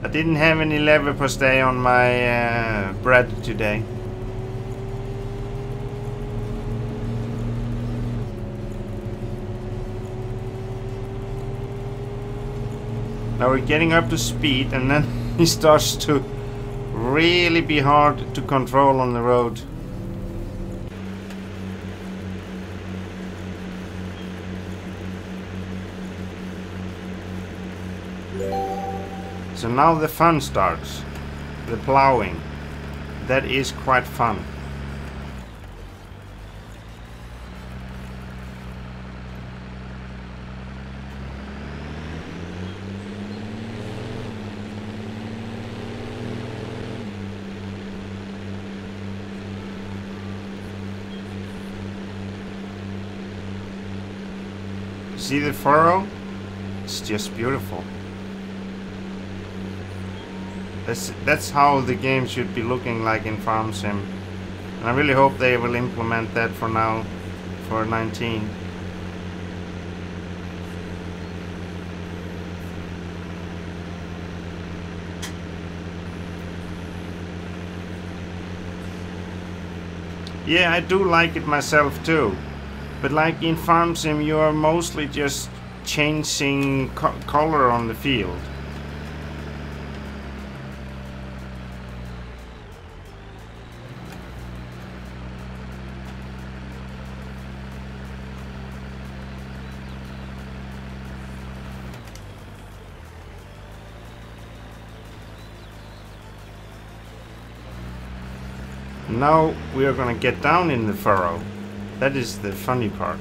I didn't have any lever per stay on my bread today. Now we're getting up to speed, and then he starts to really be hard to control on the road. So now the fun starts. The plowing. That is quite fun. See the furrow? It's just beautiful. That's how the game should be looking like in Farm Sim. And I really hope they will implement that for now, for 19. Yeah, I do like it myself too. But like in Farm Sim, you are mostly just changing color on the field. Now we are gonna get down in the furrow. That is the funny part.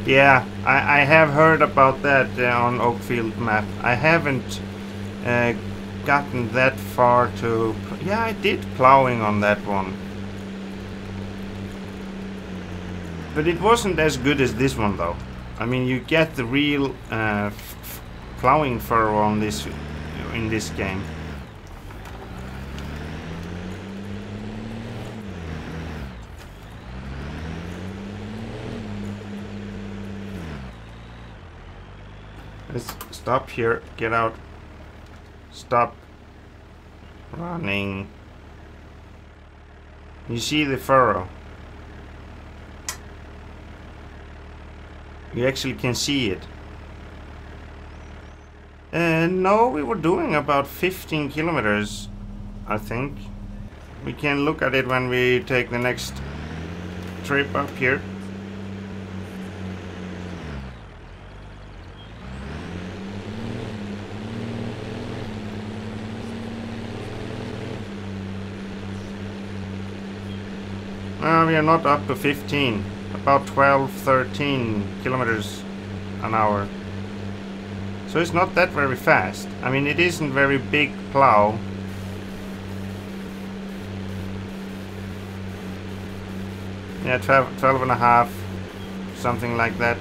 Yeah, I have heard about that on Oakfield map. I haven't gotten that far to... Yeah, I did plowing on that one. But it wasn't as good as this one though. I mean, you get the real plowing furrow on this in this game. Let's stop here, get out, stop running. You see the furrow. You actually can see it. No, we were doing about 15 kilometers, I think. We can look at it when we take the next trip up here. We are not up to 15, about 12, 13 kilometers an hour. So it's not that very fast. I mean, it isn't very big plow. Yeah, 12 and a half, something like that.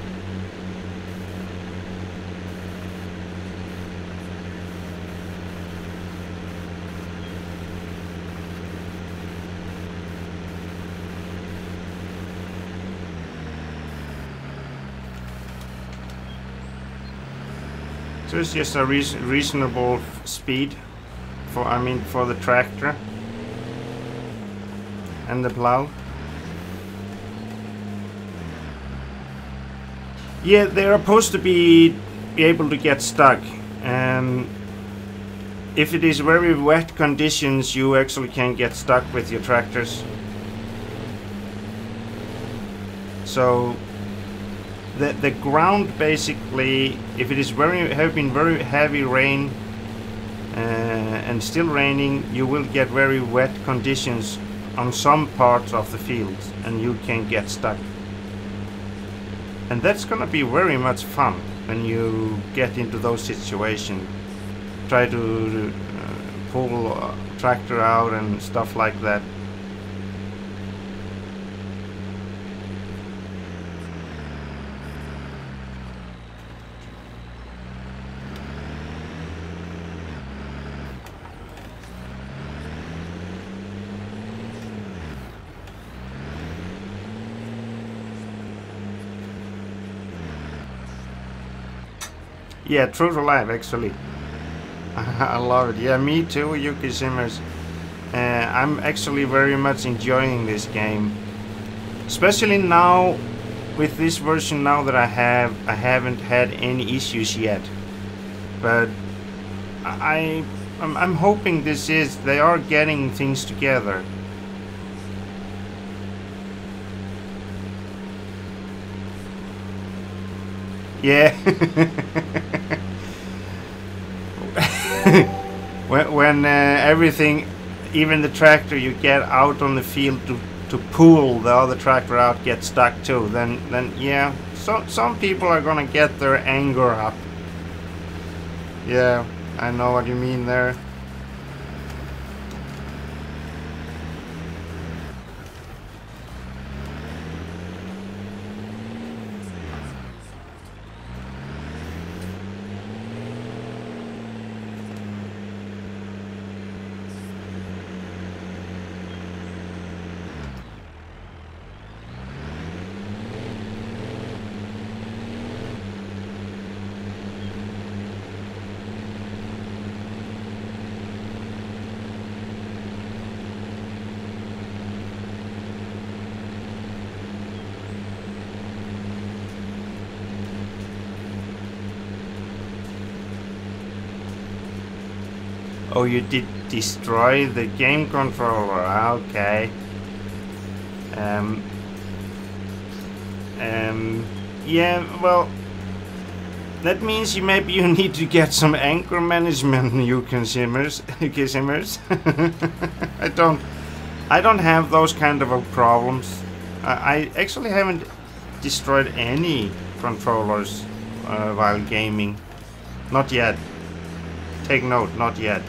So it's just a reasonable speed for, I mean, for the tractor and the plow. Yeah, they're supposed to be able to get stuck. If it is very wet conditions, you actually can get stuck with your tractors. So the ground basically, if it is have been very heavy rain and still raining, you will get very wet conditions on some parts of the field, and you can get stuck. And that's gonna be very much fun when you get into those situations. Try to pull a tractor out and stuff like that. Yeah, true to life, actually. I love it. Yeah, me too, Yuki Simmers. I'm actually very much enjoying this game. Especially now, with this version now that I haven't had any issues yet. But I'm hoping they are getting things together. Yeah. when everything, even the tractor you get out on the field to pull the other tractor out, gets stuck too, then yeah, so some people are gonna get their anger up. Yeah, I know what you mean there. Oh, you did destroy the game controller. Okay. Yeah, well, that means maybe you need to get some anchor management, Yuki Simmers. I don't have those kind of problems. I actually haven't destroyed any controllers while gaming. Not yet. Take note, not yet.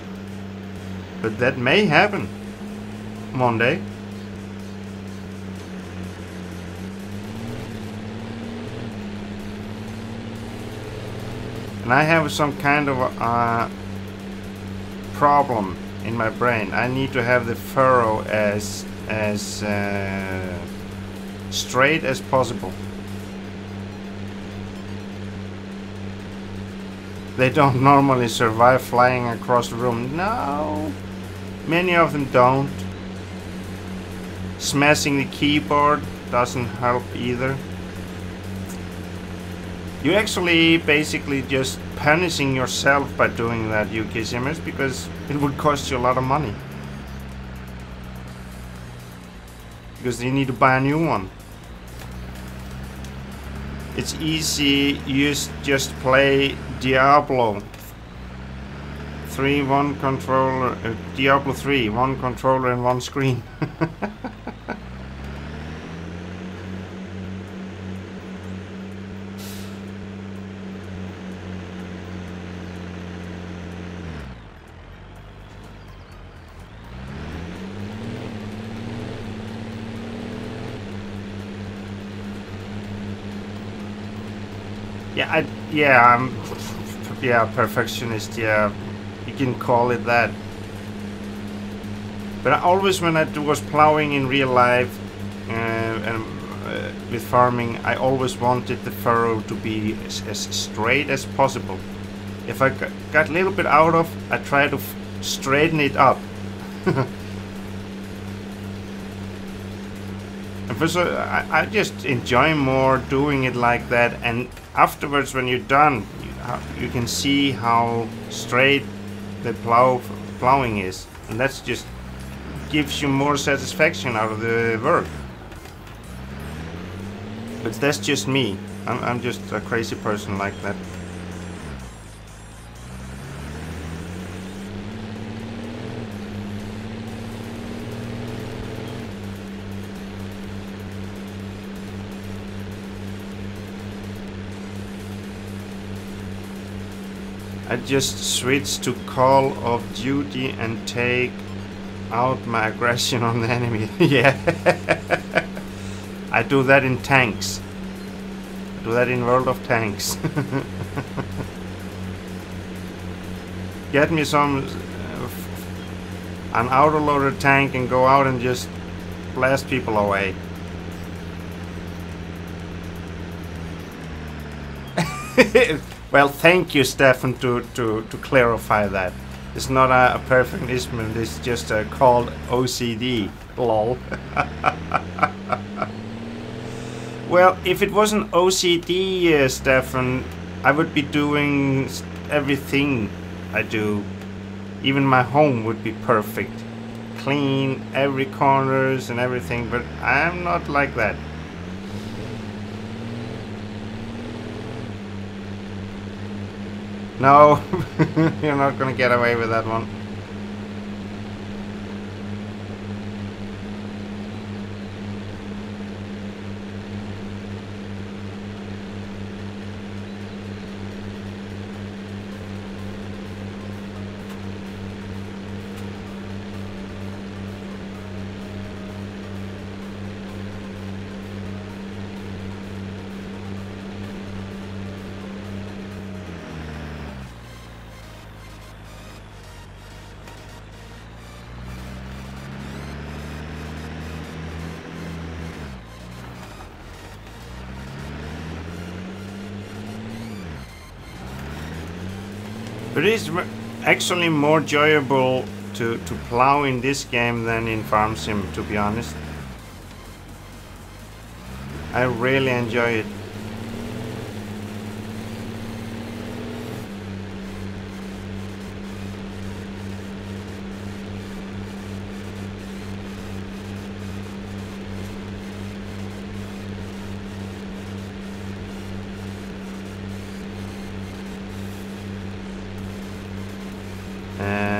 But that may happen one day. And I have some kind of problem in my brain. I need to have the furrow as straight as possible. They don't normally survive flying across the room. No, many of them don't. Smashing the keyboard doesn't help either. You're actually basically just punishing yourself by doing that, Yuki Simmers, because it would cost you a lot of money. Because you need to buy a new one. It's easy, you just play Diablo 3, one controller, Diablo 3, one controller and one screen. I'm perfectionist. Yeah, you can call it that. But I always, when I was plowing in real life and with farming, I always wanted the furrow to be as straight as possible. If I got a little bit out of, I try to straighten it up. And first, I just enjoy more doing it like that, and afterwards when you're done, you can see how straight the plowing is, and that's just gives you more satisfaction out of the work. But that's just me. I'm just a crazy person like that. I just switched to Call of Duty and take out my aggression on the enemy. Yeah. I do that in tanks. I do that in World of Tanks. Get me some an autoloader tank and go out and just blast people away. Well, thank you, Stefan, to clarify that. It's not a perfectionism, it's just called OCD. Lol. Well, if it wasn't OCD, Stefan, I would be doing everything I do. Even my home would be perfect. Clean, every corners and everything, but I'm not like that. No, you're not gonna get away with that one. But it is actually more enjoyable to plow in this game than in Farm Sim, to be honest. I really enjoy it.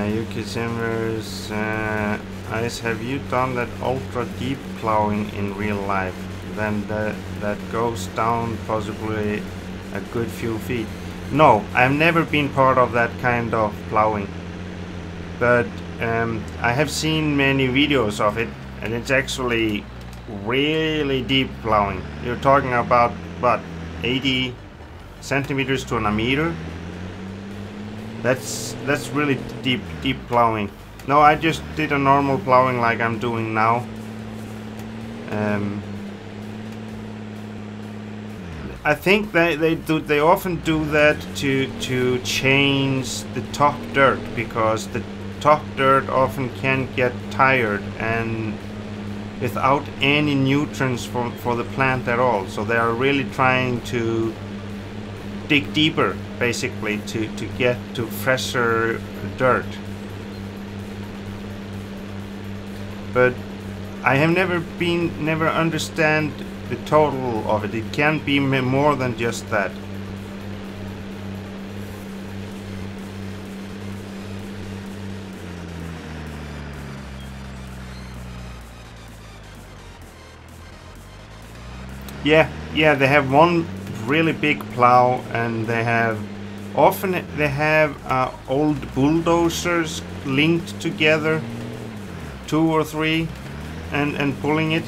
Yuki Simmers, Ice, have you done that ultra deep plowing in real life? Then that goes down possibly a good few feet. No, I've never been part of that kind of plowing, but I have seen many videos of it, and it's actually really deep plowing. You're talking about what, 80 centimeters to a meter? That's really deep plowing. No, I just did a normal plowing like I'm doing now. I think they often do that to change the top dirt, because the top dirt often can get tired and without any nutrients for the plant at all. So they are really trying to dig deeper, basically, to get to fresher dirt. But I have never understand the total of it. It can be more than just that. Yeah, they have one really big plow, and they have old bulldozers linked together, 2 or 3, and pulling it.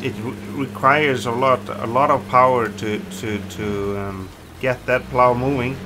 It requires a lot of power to get that plow moving.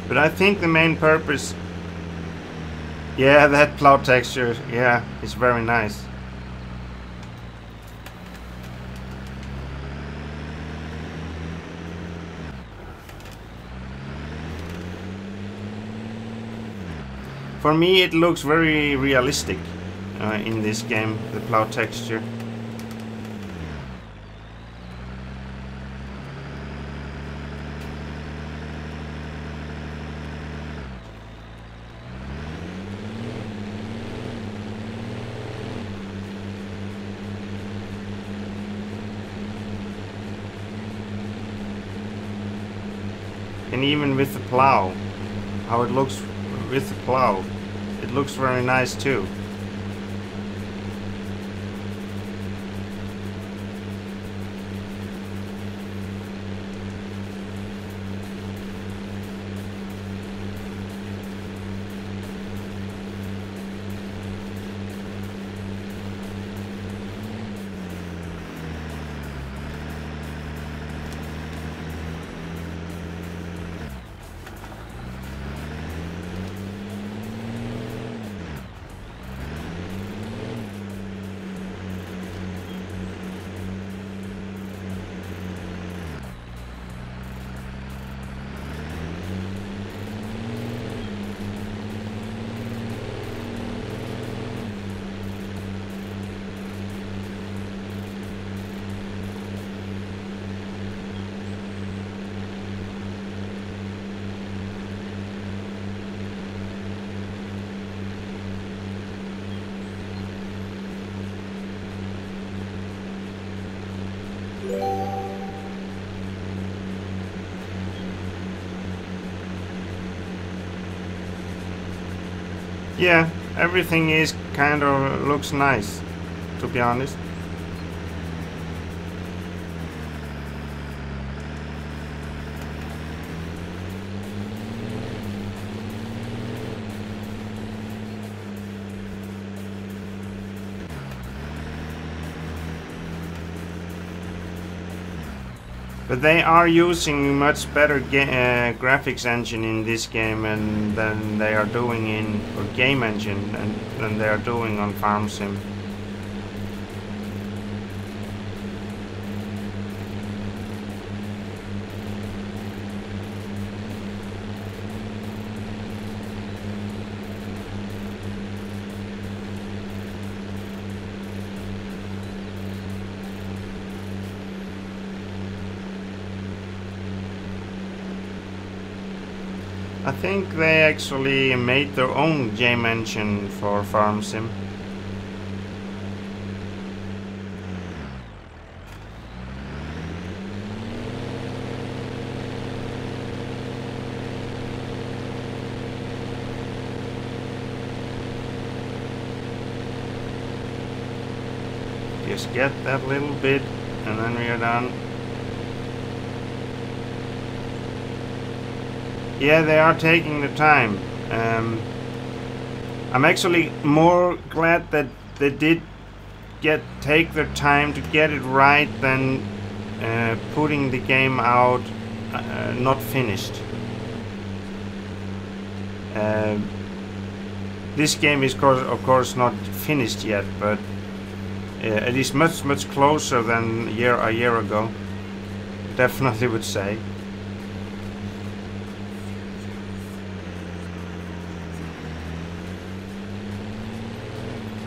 But I think the main purpose... Yeah, that plow texture, yeah, is very nice. For me, it looks very realistic in this game, the plow texture. And even with the plow, how it looks with the plow, it looks very nice too. Yeah, everything is kind of looks nice, to be honest. But they are using much better graphics engine in this game and than they are doing in or game engine than they are doing on Farm Sim. I think they actually made their own game engine for Farm Sim. Just get that little bit and then we are done. Yeah, they are taking the time. I'm actually more glad that they did take their time to get it right than putting the game out not finished. This game is of course not finished yet, but it is much closer than a year ago. Definitely would say.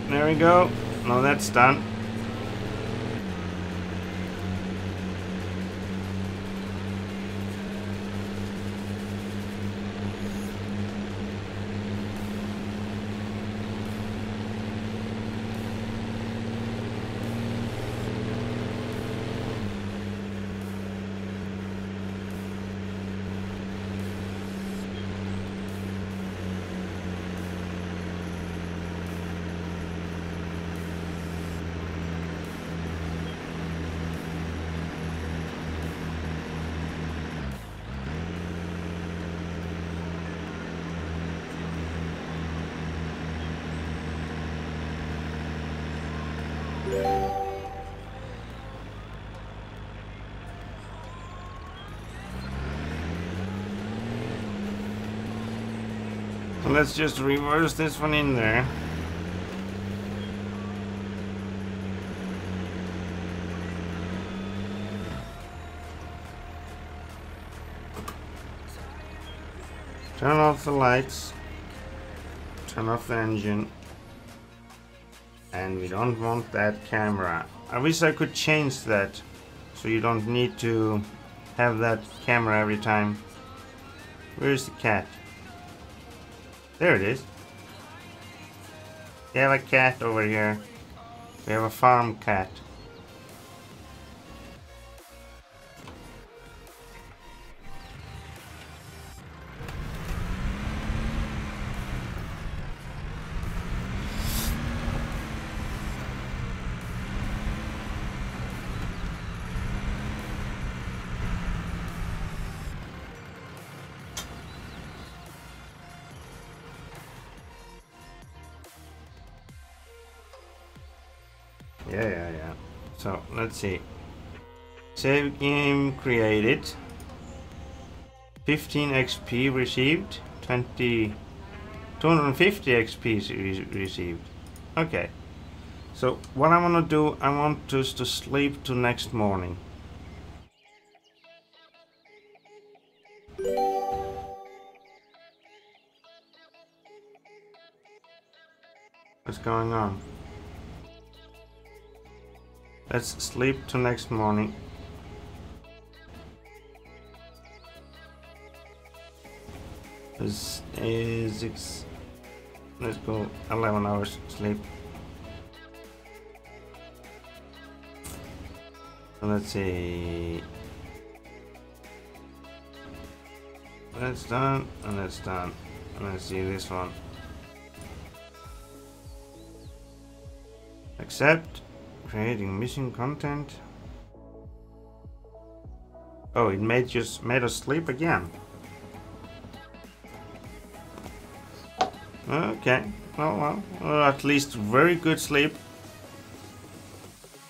There we go. Now that's done. Let's just reverse this one in there. Turn off the lights. Turn off the engine. And we don't want that camera. I wish I could change that so you don't need to have that camera every time. Where's the cat? There it is. We have a cat over here. We have a farm cat. Yeah. So, let's see. Save game created. 15 XP received. 250 XP received. Okay. So, what I want to do, I want us to sleep till next morning. What's going on? Let's sleep till next morning. This is 6. Let's go 11 hours sleep. So let's see. That's done, and that's done. And let's see this one. Accept. Creating mission content. Oh, it made us sleep again. Okay. Well, at least very good sleep.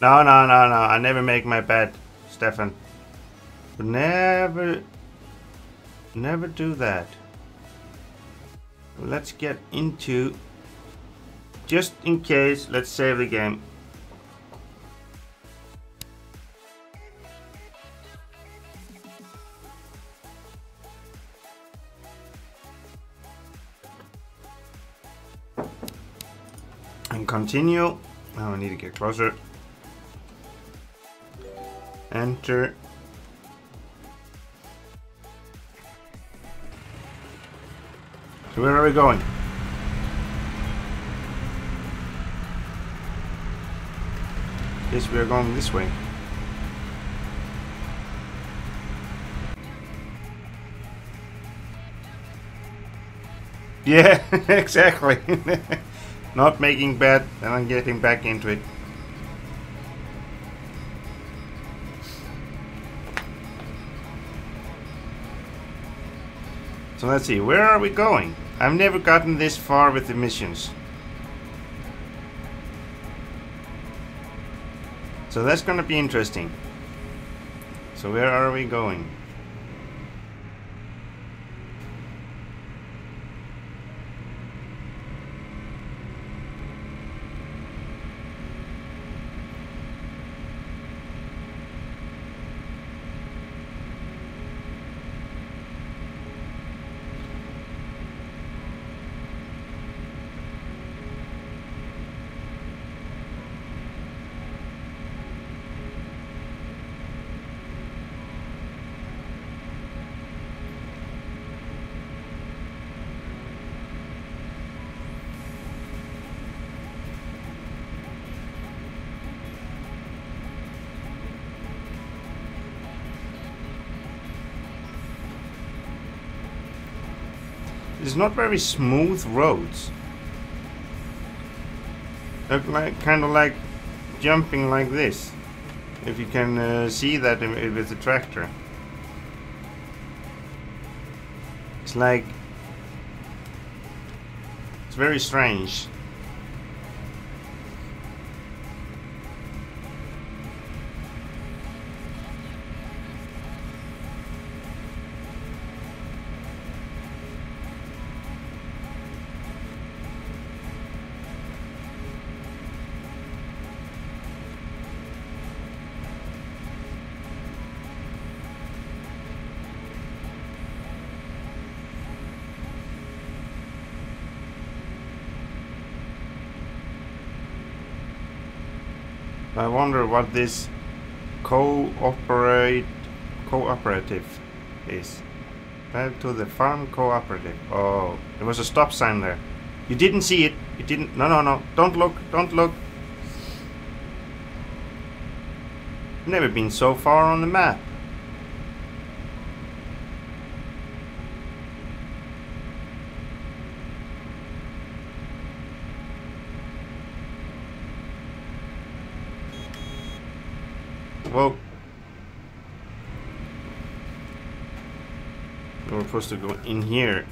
No. I never make my bed, Stefan. Never do that. Let's get into. Just in case, let's save the game. And continue. Now I need to get closer. Enter. So where are we going? Yes, we are going this way. Yeah, exactly. Not making bad and then getting back into it. So let's see, where are we going? I've never gotten this far with the missions. So that's gonna be interesting. So where are we going? It's not very smooth roads. Look like kind of like jumping like this. If you can see that with the tractor. It's like it's very strange. I wonder what this cooperative is. Back to the farm cooperative. Oh, there was a stop sign there. You didn't see it. You didn't. No, no, no. Don't look. Don't look. Never been so far on the map. Whoa. We're supposed to go in here.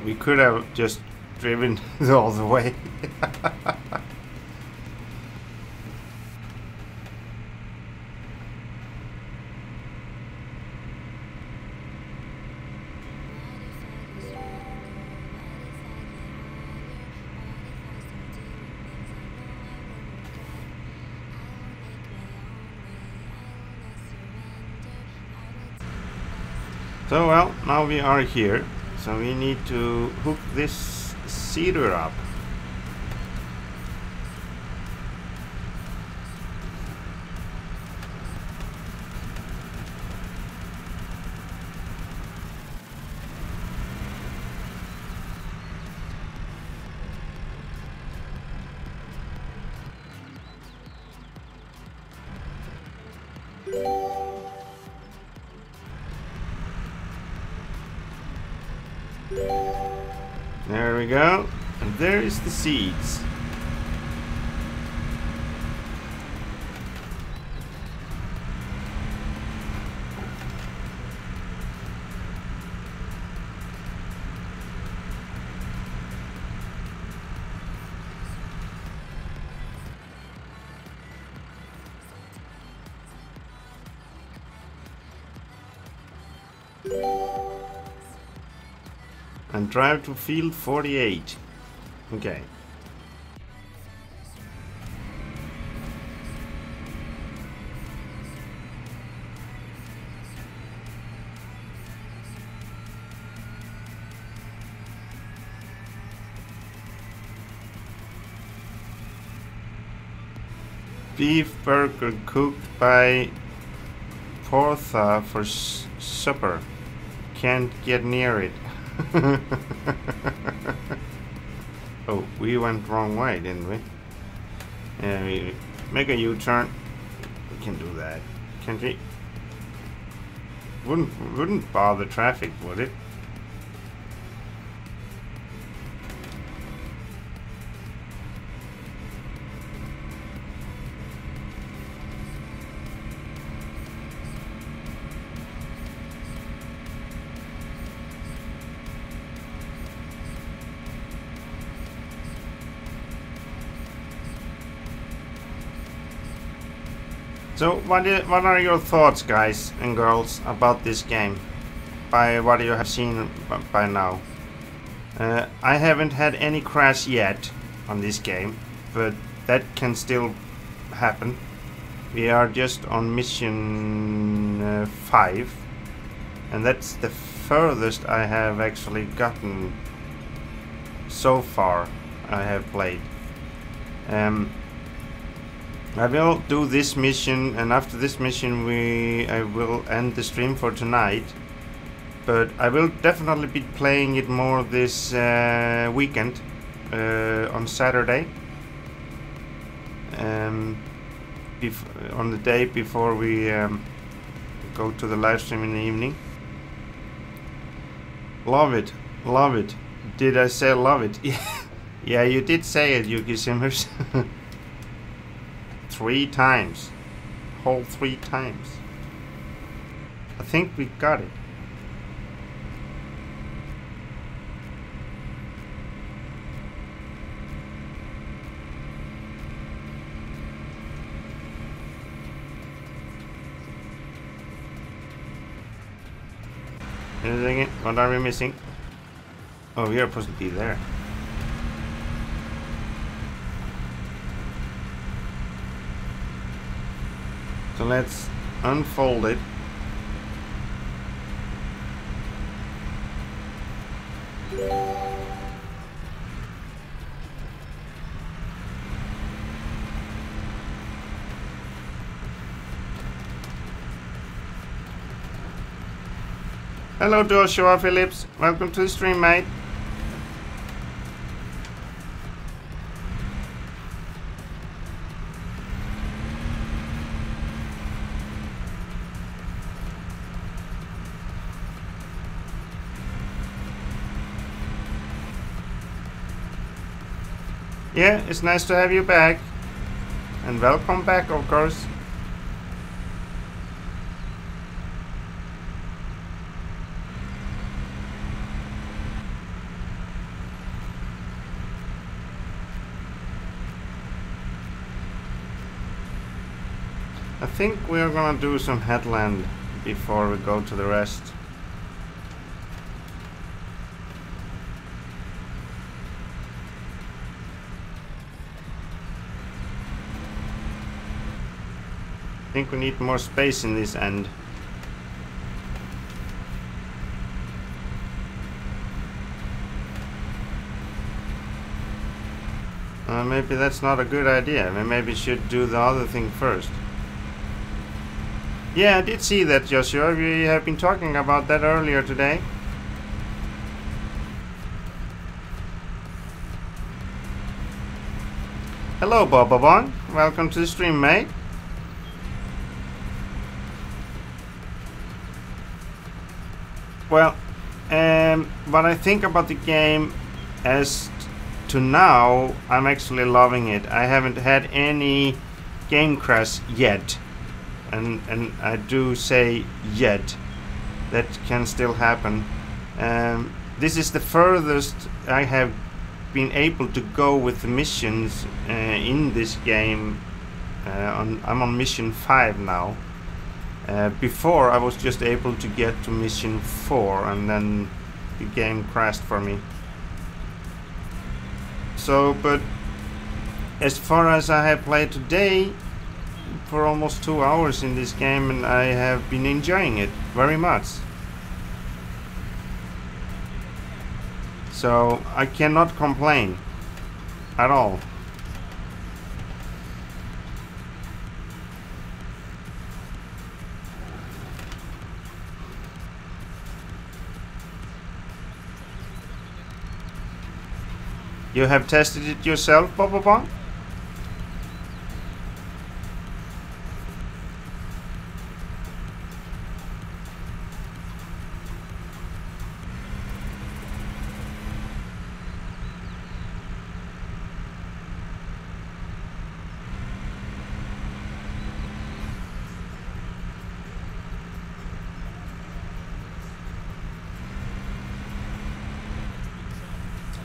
We could have just driven all the way. So well, now we are here. So we need to hook this seeder up. There we go. And there is the seeds. And drive to field 48. Okay. Beef burger cooked by Portha for supper. Can't get near it. Oh, we went wrong way, didn't we? Yeah, we make a U-turn. We can do that, can't we? Wouldn't bother traffic, would it? So, what are your thoughts, guys and girls, about this game? By what you have seen by now. I haven't had any crash yet on this game, but that can still happen. We are just on mission 5, and that's the furthest I have actually gotten so far. I have played. I will do this mission, and after this mission I will end the stream for tonight. But I will definitely be playing it more this weekend, on Saturday, on the day before we go to the live stream in the evening. Love it, love it. Did I say love it? Yeah, you did say it, Yuki Simmers. 3 times. Whole 3 times. I think we got it. Anything? What are we missing? Oh, we are supposed to be there. So let's unfold it. Hello Joshua Phillips, welcome to the stream, mate. Yeah, it's nice to have you back. And welcome back, of course. I think we're gonna do some headland before we go to the rest. I think we need more space in this end. Maybe that's not a good idea. We maybe should do the other thing first. Yeah, I did see that, Joshua. We have been talking about that earlier today. Hello, Bobabon. Welcome to the stream, mate. Well, what I think about the game as to now, I'm actually loving it. I haven't had any game crash yet. And I do say yet. That can still happen. This is the furthest I have been able to go with the missions in this game. I'm on mission 5 now. Before I was just able to get to mission 4 and then the game crashed for me. So, but as far as I have played today, for almost 2 hours in this game, and I have been enjoying it very much. So I cannot complain at all. You have tested it yourself, Bobabon?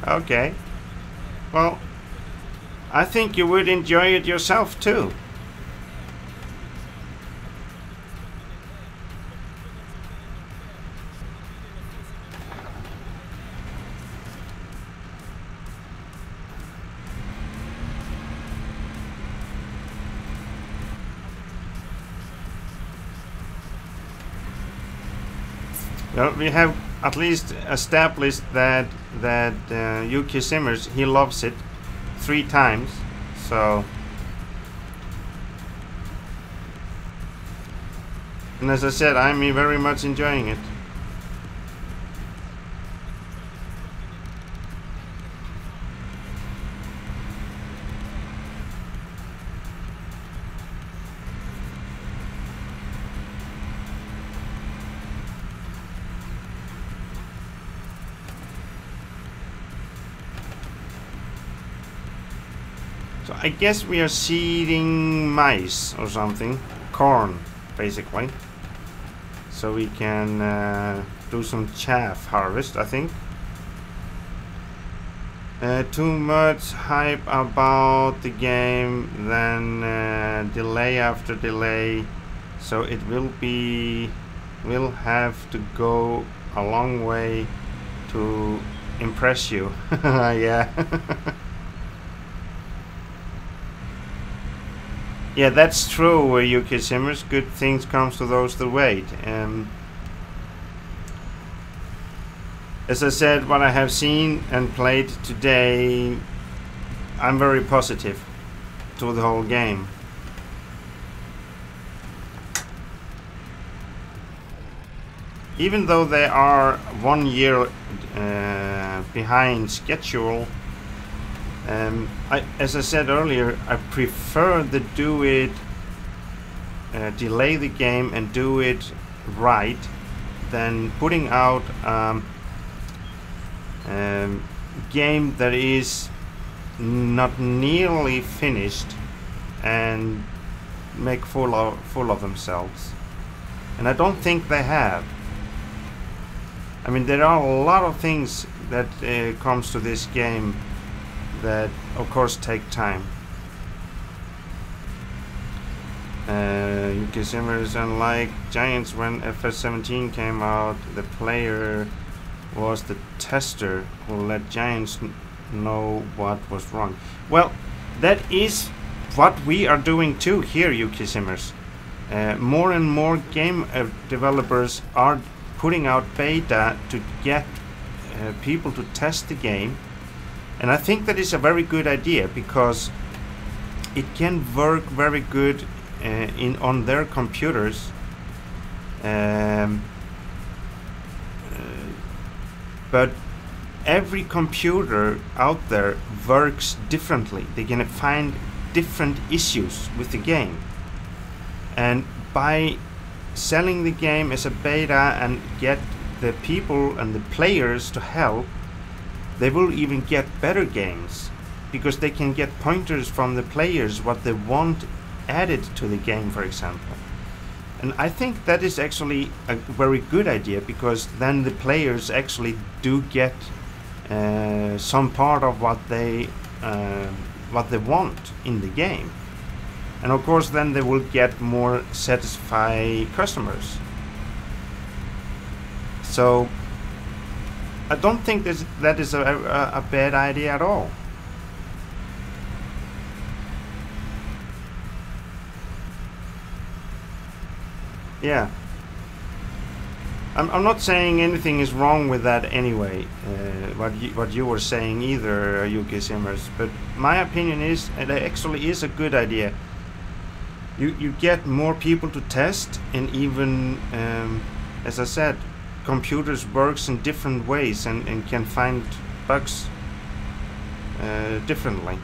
Okay. Well, I think you would enjoy it yourself too. Well, we have at least established that Yuki Simmers, he loves it 3 times, so, and as I said, I'm very much enjoying it. So I guess we are seeding mice or something, corn basically, so we can do some chaff harvest, I think. Too much hype about the game, then delay after delay, so it will have to go a long way to impress you. Yeah. Yeah, that's true, Yuki Simmers. Good things comes to those that wait. As I said, what I have seen and played today, I'm very positive to the whole game. Even though they are 1 year behind schedule, as I said earlier, I prefer to do it, delay the game and do it right, than putting out game that is not nearly finished and make full of themselves. And I don't think they have. I mean, there are a lot of things that comes to this game that of course take time. Yuki Simmers, unlike Giants, when FS17 came out, the player was the tester who let Giants know what was wrong. Well, that is what we are doing too here, Yuki Simmers. More and more game developers are putting out beta to get people to test the game, and I think that is a very good idea, because it can work very good on their computers. But every computer out there works differently. They're gonna find different issues with the game, and by selling the game as a beta and get the people and the players to help, they will even get better games, because they can get pointers from the players what they want added to the game, for example. And I think that is actually a very good idea, because then the players actually do get some part of what they want in the game. And of course then they will get more satisfied customers. So I don't think that is a bad idea at all. Yeah. I'm not saying anything is wrong with that anyway, what you were saying either, Yuki Simmers, but my opinion is it actually is a good idea. You get more people to test, and even, as I said, computers works in different ways and can find bugs differently.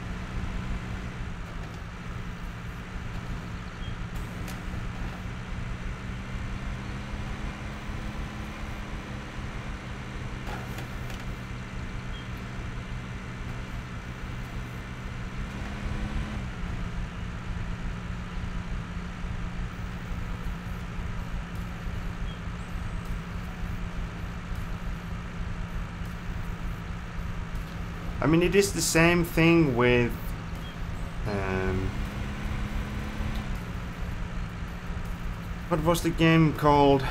I mean, it is the same thing with what was the game called?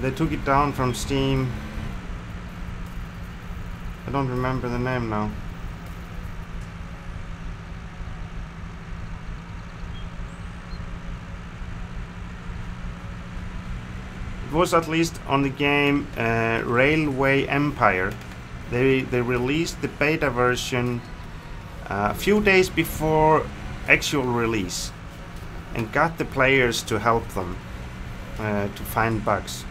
They took it down from Steam. I don't remember the name now. It was at least on the game Railway Empire. They released the beta version a few days before actual release, and got the players to help them to find bugs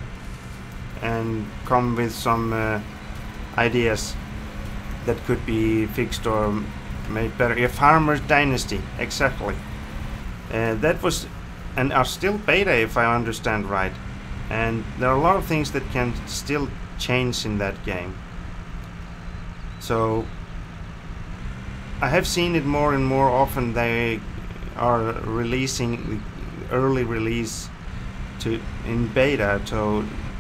and come with some ideas that could be fixed or made better. A Farmer's Dynasty, exactly. That was, and are still beta if I understand right, and there are a lot of things that can still change in that game. So I have seen it more and more often. They are releasing the early release in beta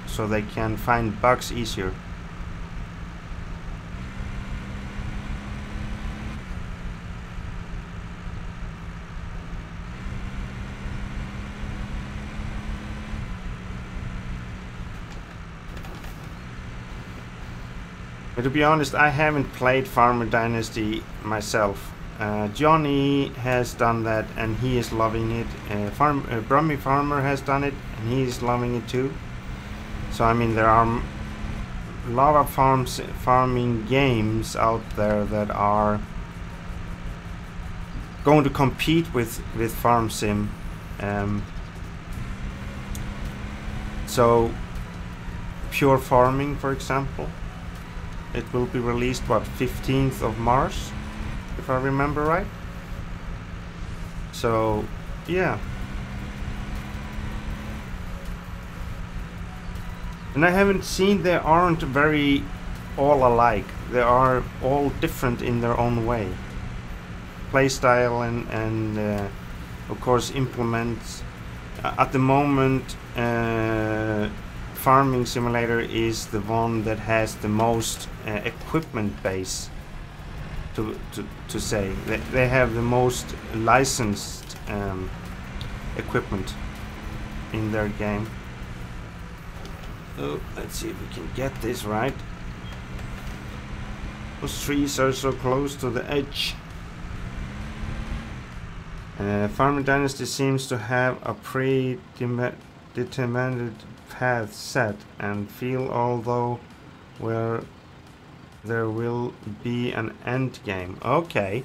so they can find bugs easier. But to be honest, I haven't played Farmer Dynasty myself. Johnny has done that and he is loving it. Brummie Farmer has done it and he is loving it too. So I mean, there are a lot of farming games out there that are going to compete with Farm Sim. So Pure Farming, for example, it will be released what, 15th of March, if I remember right. So yeah, and I haven't seen, they aren't very all alike. They are all different in their own way. Playstyle and of course implements. At the moment, Farming Simulator is the one that has the most equipment base. To say they have the most licensed equipment in their game. Oh, let's see if we can get this right. Those trees are so close to the edge. Farmer Dynasty seems to have a predetermined path set and feel, although where there will be an end game. Okay.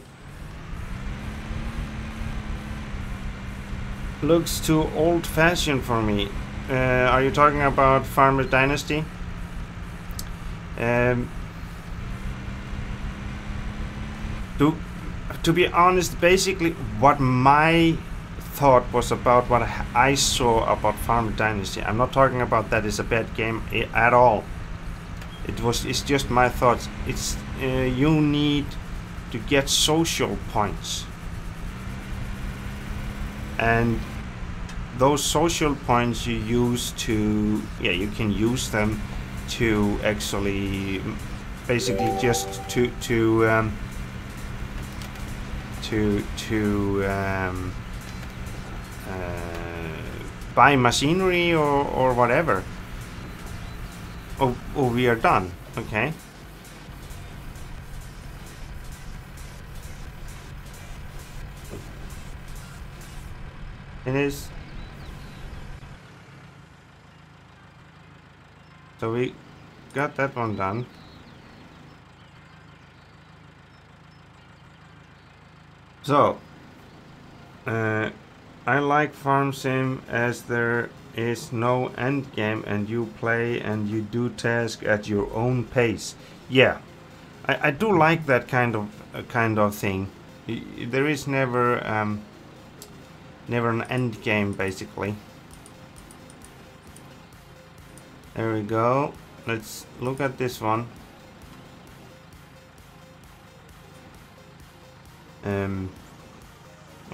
Looks too old-fashioned for me. Are you talking about Farmer Dynasty? To be honest, basically what my thought was about what I saw about Farmer Dynasty, I'm not talking about that it's a bad game at all. It's just my thoughts. It's you need to get social points, and those social points you use to, yeah, you can use them to actually basically just to buy machinery or whatever. Oh, we are done. Okay. It is. So we got that one done. So, I like Farm Sim as there is no end game and you play and you do tasks at your own pace. Yeah, I do like that kind of thing. There is never never an end game, basically. There we go. Let's look at this one.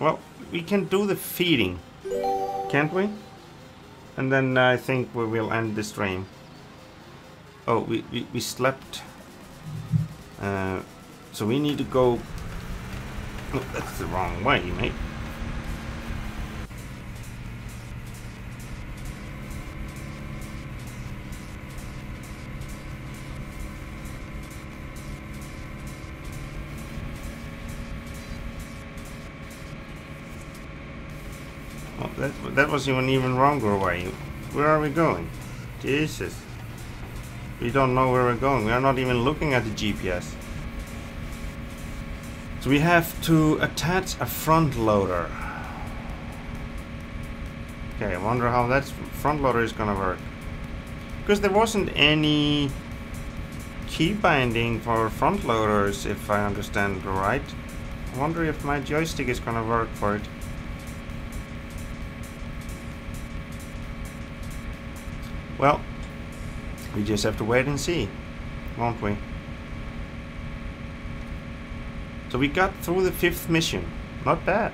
Well, we can do the feeding, can't we? And then I think we will end the stream. Oh, we slept. So we need to go. Oh, that's the wrong way, mate. That was even wronger way. Where are we going? Jesus. We don't know where we're going. We are not even looking at the GPS. So we have to attach a front loader. Okay, I wonder how that front loader is gonna work. Because there wasn't any key binding for front loaders, if I understand right. I wonder if my joystick is gonna work for it. Well, we just have to wait and see, won't we? So we got through the 5th mission. Not bad.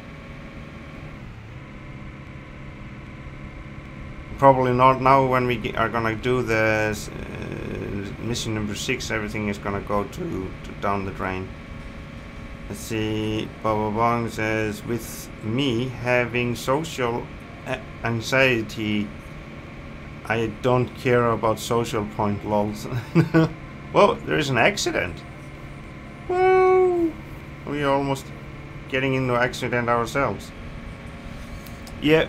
Probably not now when we are gonna do the mission number 6. Everything is gonna go to down the drain. Let's see. Baba Bong says, with me having social anxiety, I don't care about social point lols. Well, there is an accident. Woo! We're almost getting into an accident ourselves. Yeah,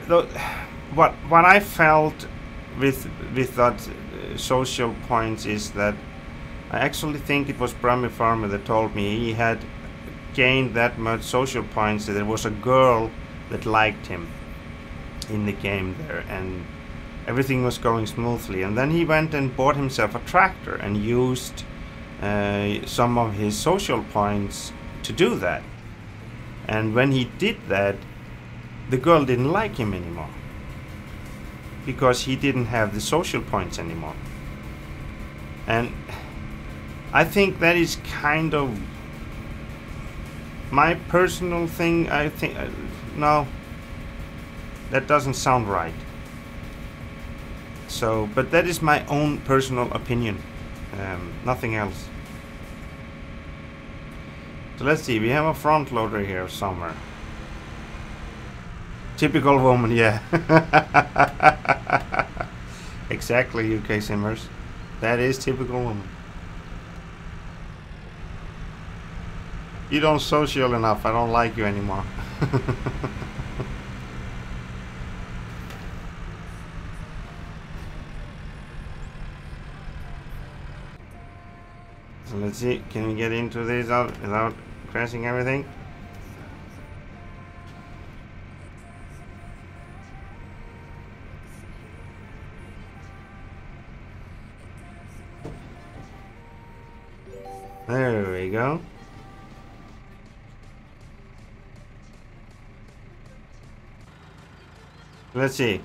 what I felt with that social points is that I actually think it was Brummie Farmer that told me he had gained that much social points that there was a girl that liked him in the game there, and everything was going smoothly. And then he went and bought himself a tractor and used some of his social points to do that. And when he did that, the girl didn't like him anymore because he didn't have the social points anymore. And I think that is kind of my personal thing. I think no, that doesn't sound right. So, but that is my own personal opinion, nothing else. So let's see, we have a front loader here somewhere. Typical woman, yeah. Exactly, UK Simmers. That is typical woman. You don't social enough, I don't like you anymore. So let's see, can we get into this without crashing everything? There we go. Let's see.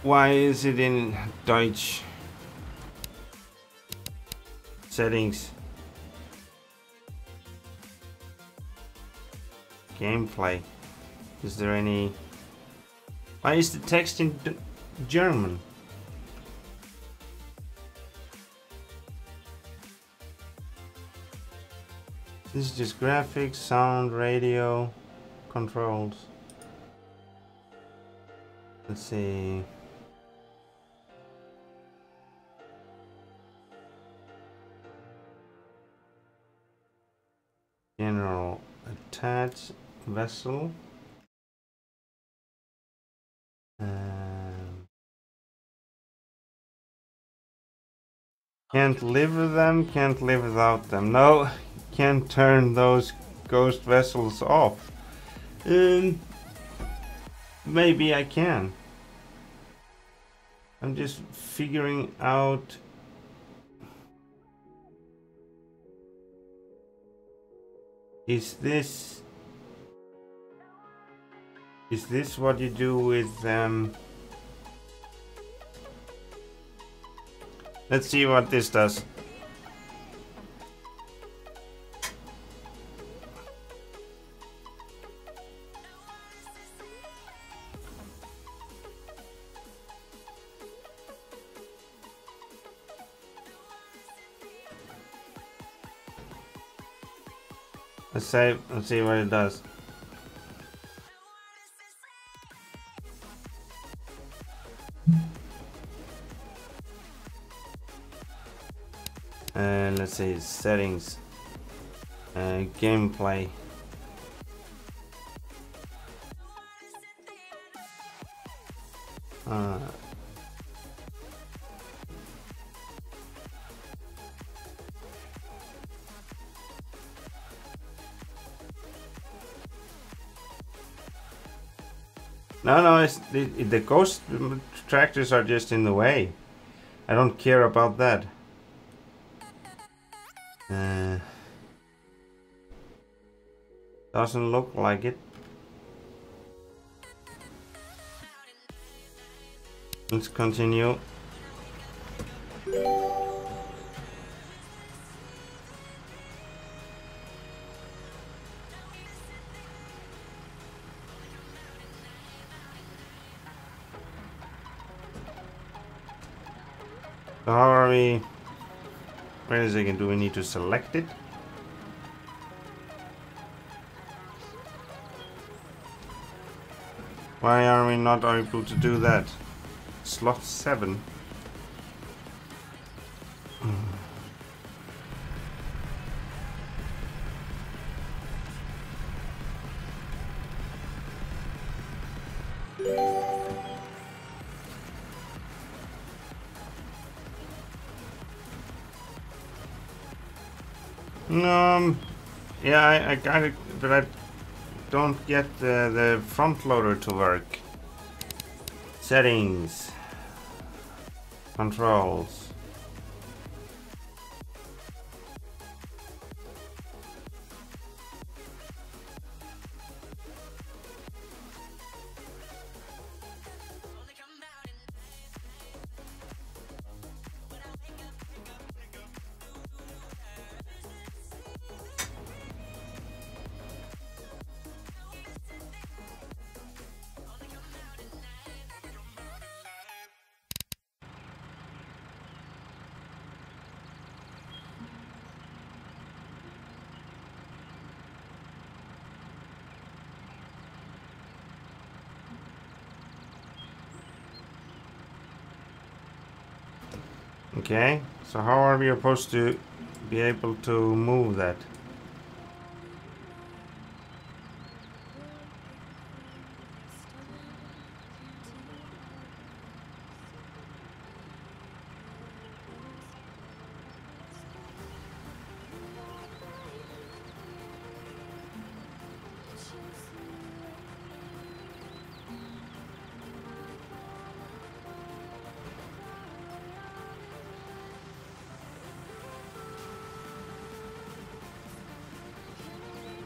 Why is it in Deutsch? Settings. Gameplay. Is there any... Why is the text in German? This is just graphics, sound, radio, controls. Let's see. General, attach vessel. Can't live with them, can't live without them. No, can't turn those ghost vessels off. Maybe I can. I'm just figuring out. Is this what you do with Let's see what this does. Let's see what it does. Let's see, settings, gameplay. No, the ghost tractors are just in the way. I don't care about that. Doesn't look like it. Let's continue. So how are we? Wait a second, do we need to select it? Why are we not able to do that? Slot 7. Yeah, I got it, but I don't get the front loader to work. Settings. Controls. Okay, so how are we supposed to be able to move that?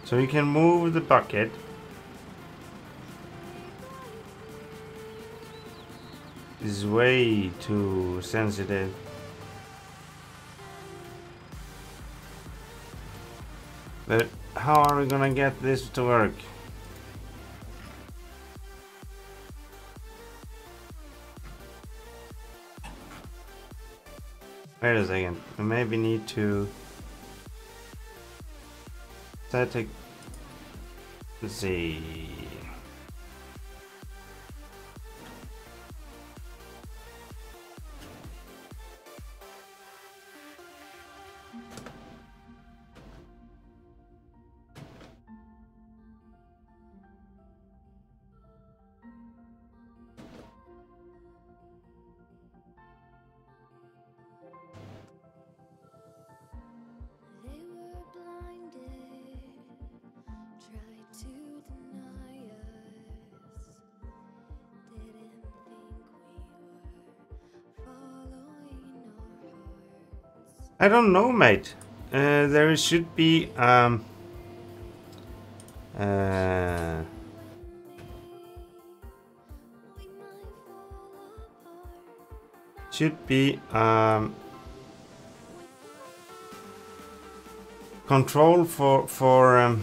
So you can move the bucket. This is way too sensitive. But how are we gonna get this to work? Wait a second. We maybe need to set a... Let's see. I don't know, mate. There should be control for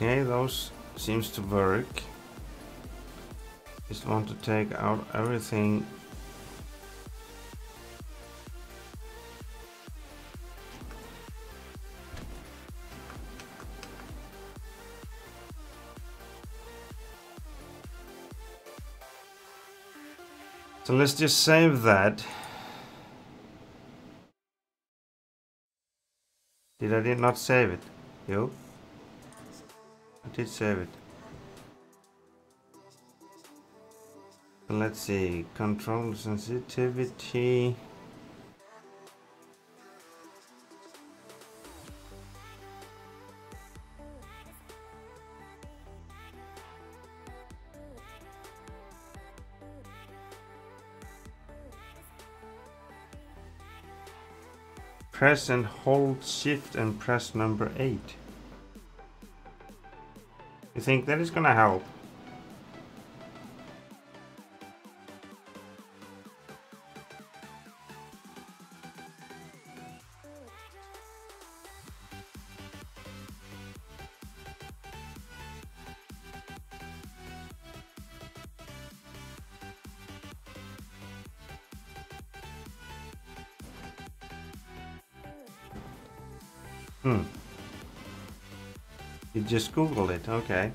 okay, those seems to work. Just want to take out everything. So let's just save that. Did not save it? Yo, I did save it. So let's see, control sensitivity. Press and hold shift and press number 8. You think that is gonna help? Hmm. You just Googled it, okay.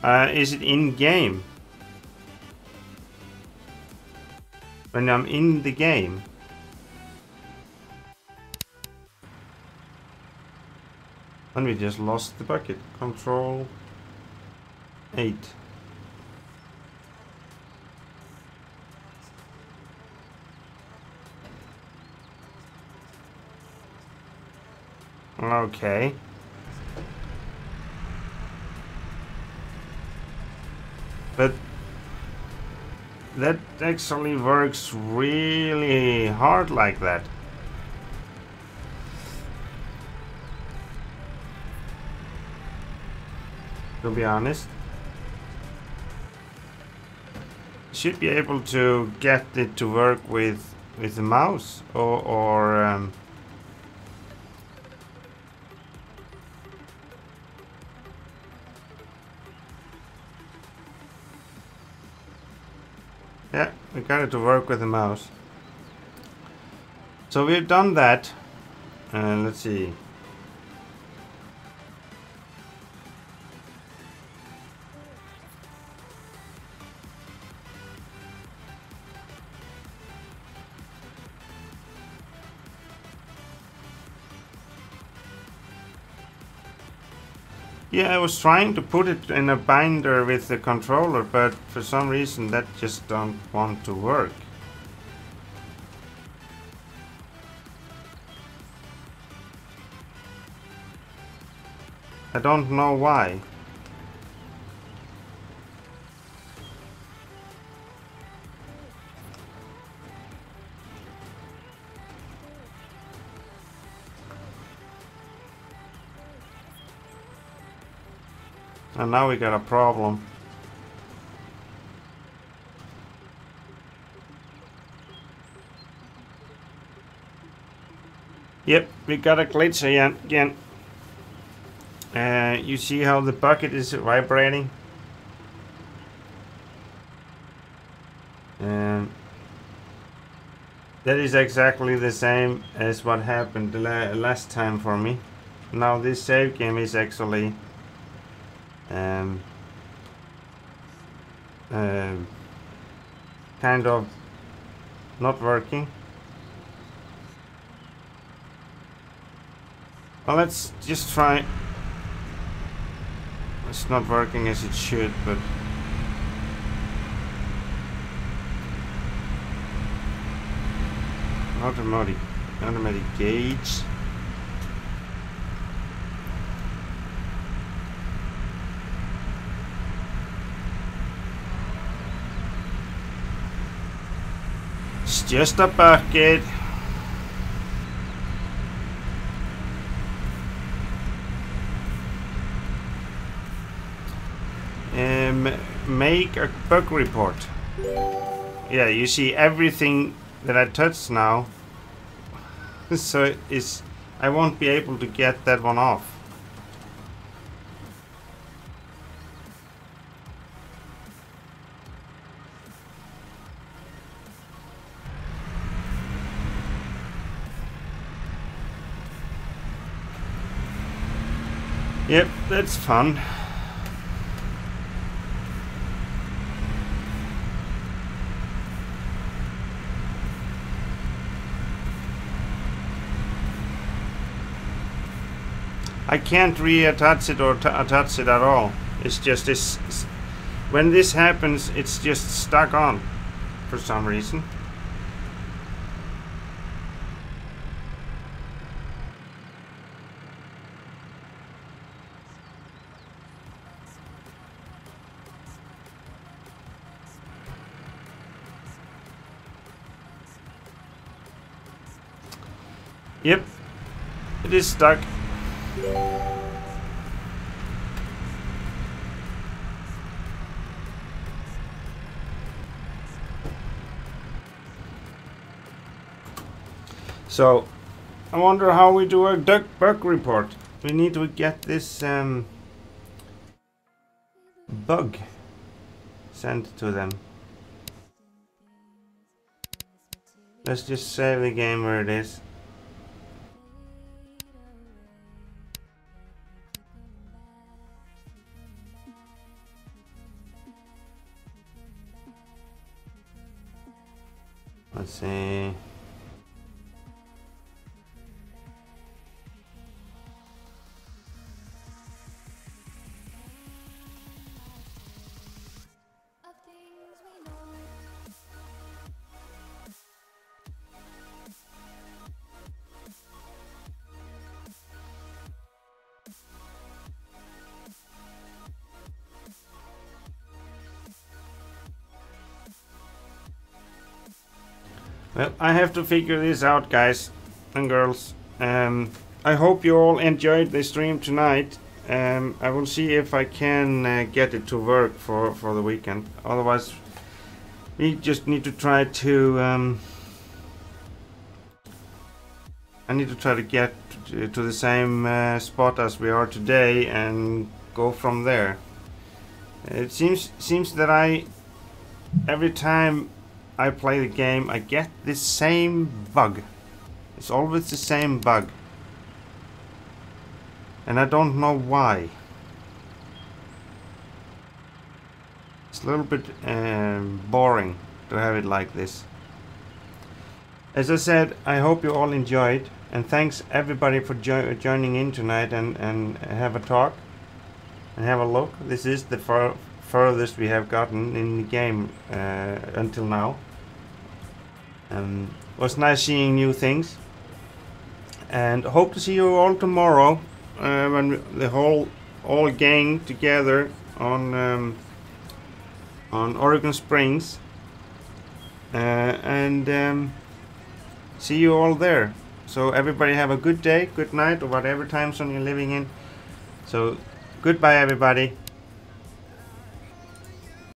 Is it in game? When I'm in the game? And we just lost the bucket. Control 8. Okay. But that actually works really hard like that. To be honest. Should be able to get it to work with the mouse or yeah, we got it to work with the mouse. So we've done that. Let's see. Yeah, I was trying to put it in a binder with the controller, but for some reason that just don't want to work. I don't know why. And now we got a problem. Yep, we got a glitch again. You see how the bucket is vibrating? That is exactly the same as what happened the last time for me. Now this save game is actually kind of not working. Well, let's just try. It's not working as it should, but automatic gauge. It's just a bucket. Make a bug report. Yeah, you see everything that I touched now. So I won't be able to get that one off. Yep, that's fun. I can't reattach it or attach it at all. It's just this. When this happens, it's just stuck on for some reason. Yep, it is stuck. So, I wonder how we do a bug report. We need to get this bug sent to them. Let's just save the game where it is. Let's see. Well, I have to figure this out, guys and girls. I hope you all enjoyed the stream tonight. I will see if I can get it to work for the weekend. Otherwise, we just need to try to... I need to try to get to the same spot as we are today and go from there. It seems that every time I play the game, I get this same bug. It's always the same bug. And I don't know why. It's a little bit boring to have it like this. As I said, I hope you all enjoyed. And thanks everybody for joining in tonight and have a talk. And have a look. This is the furthest we have gotten in the game until now. It was nice seeing new things, and hope to see you all tomorrow when the all gang together on Oregon Springs, and see you all there. So everybody have a good day, good night, or whatever time zone you're living in. So goodbye everybody.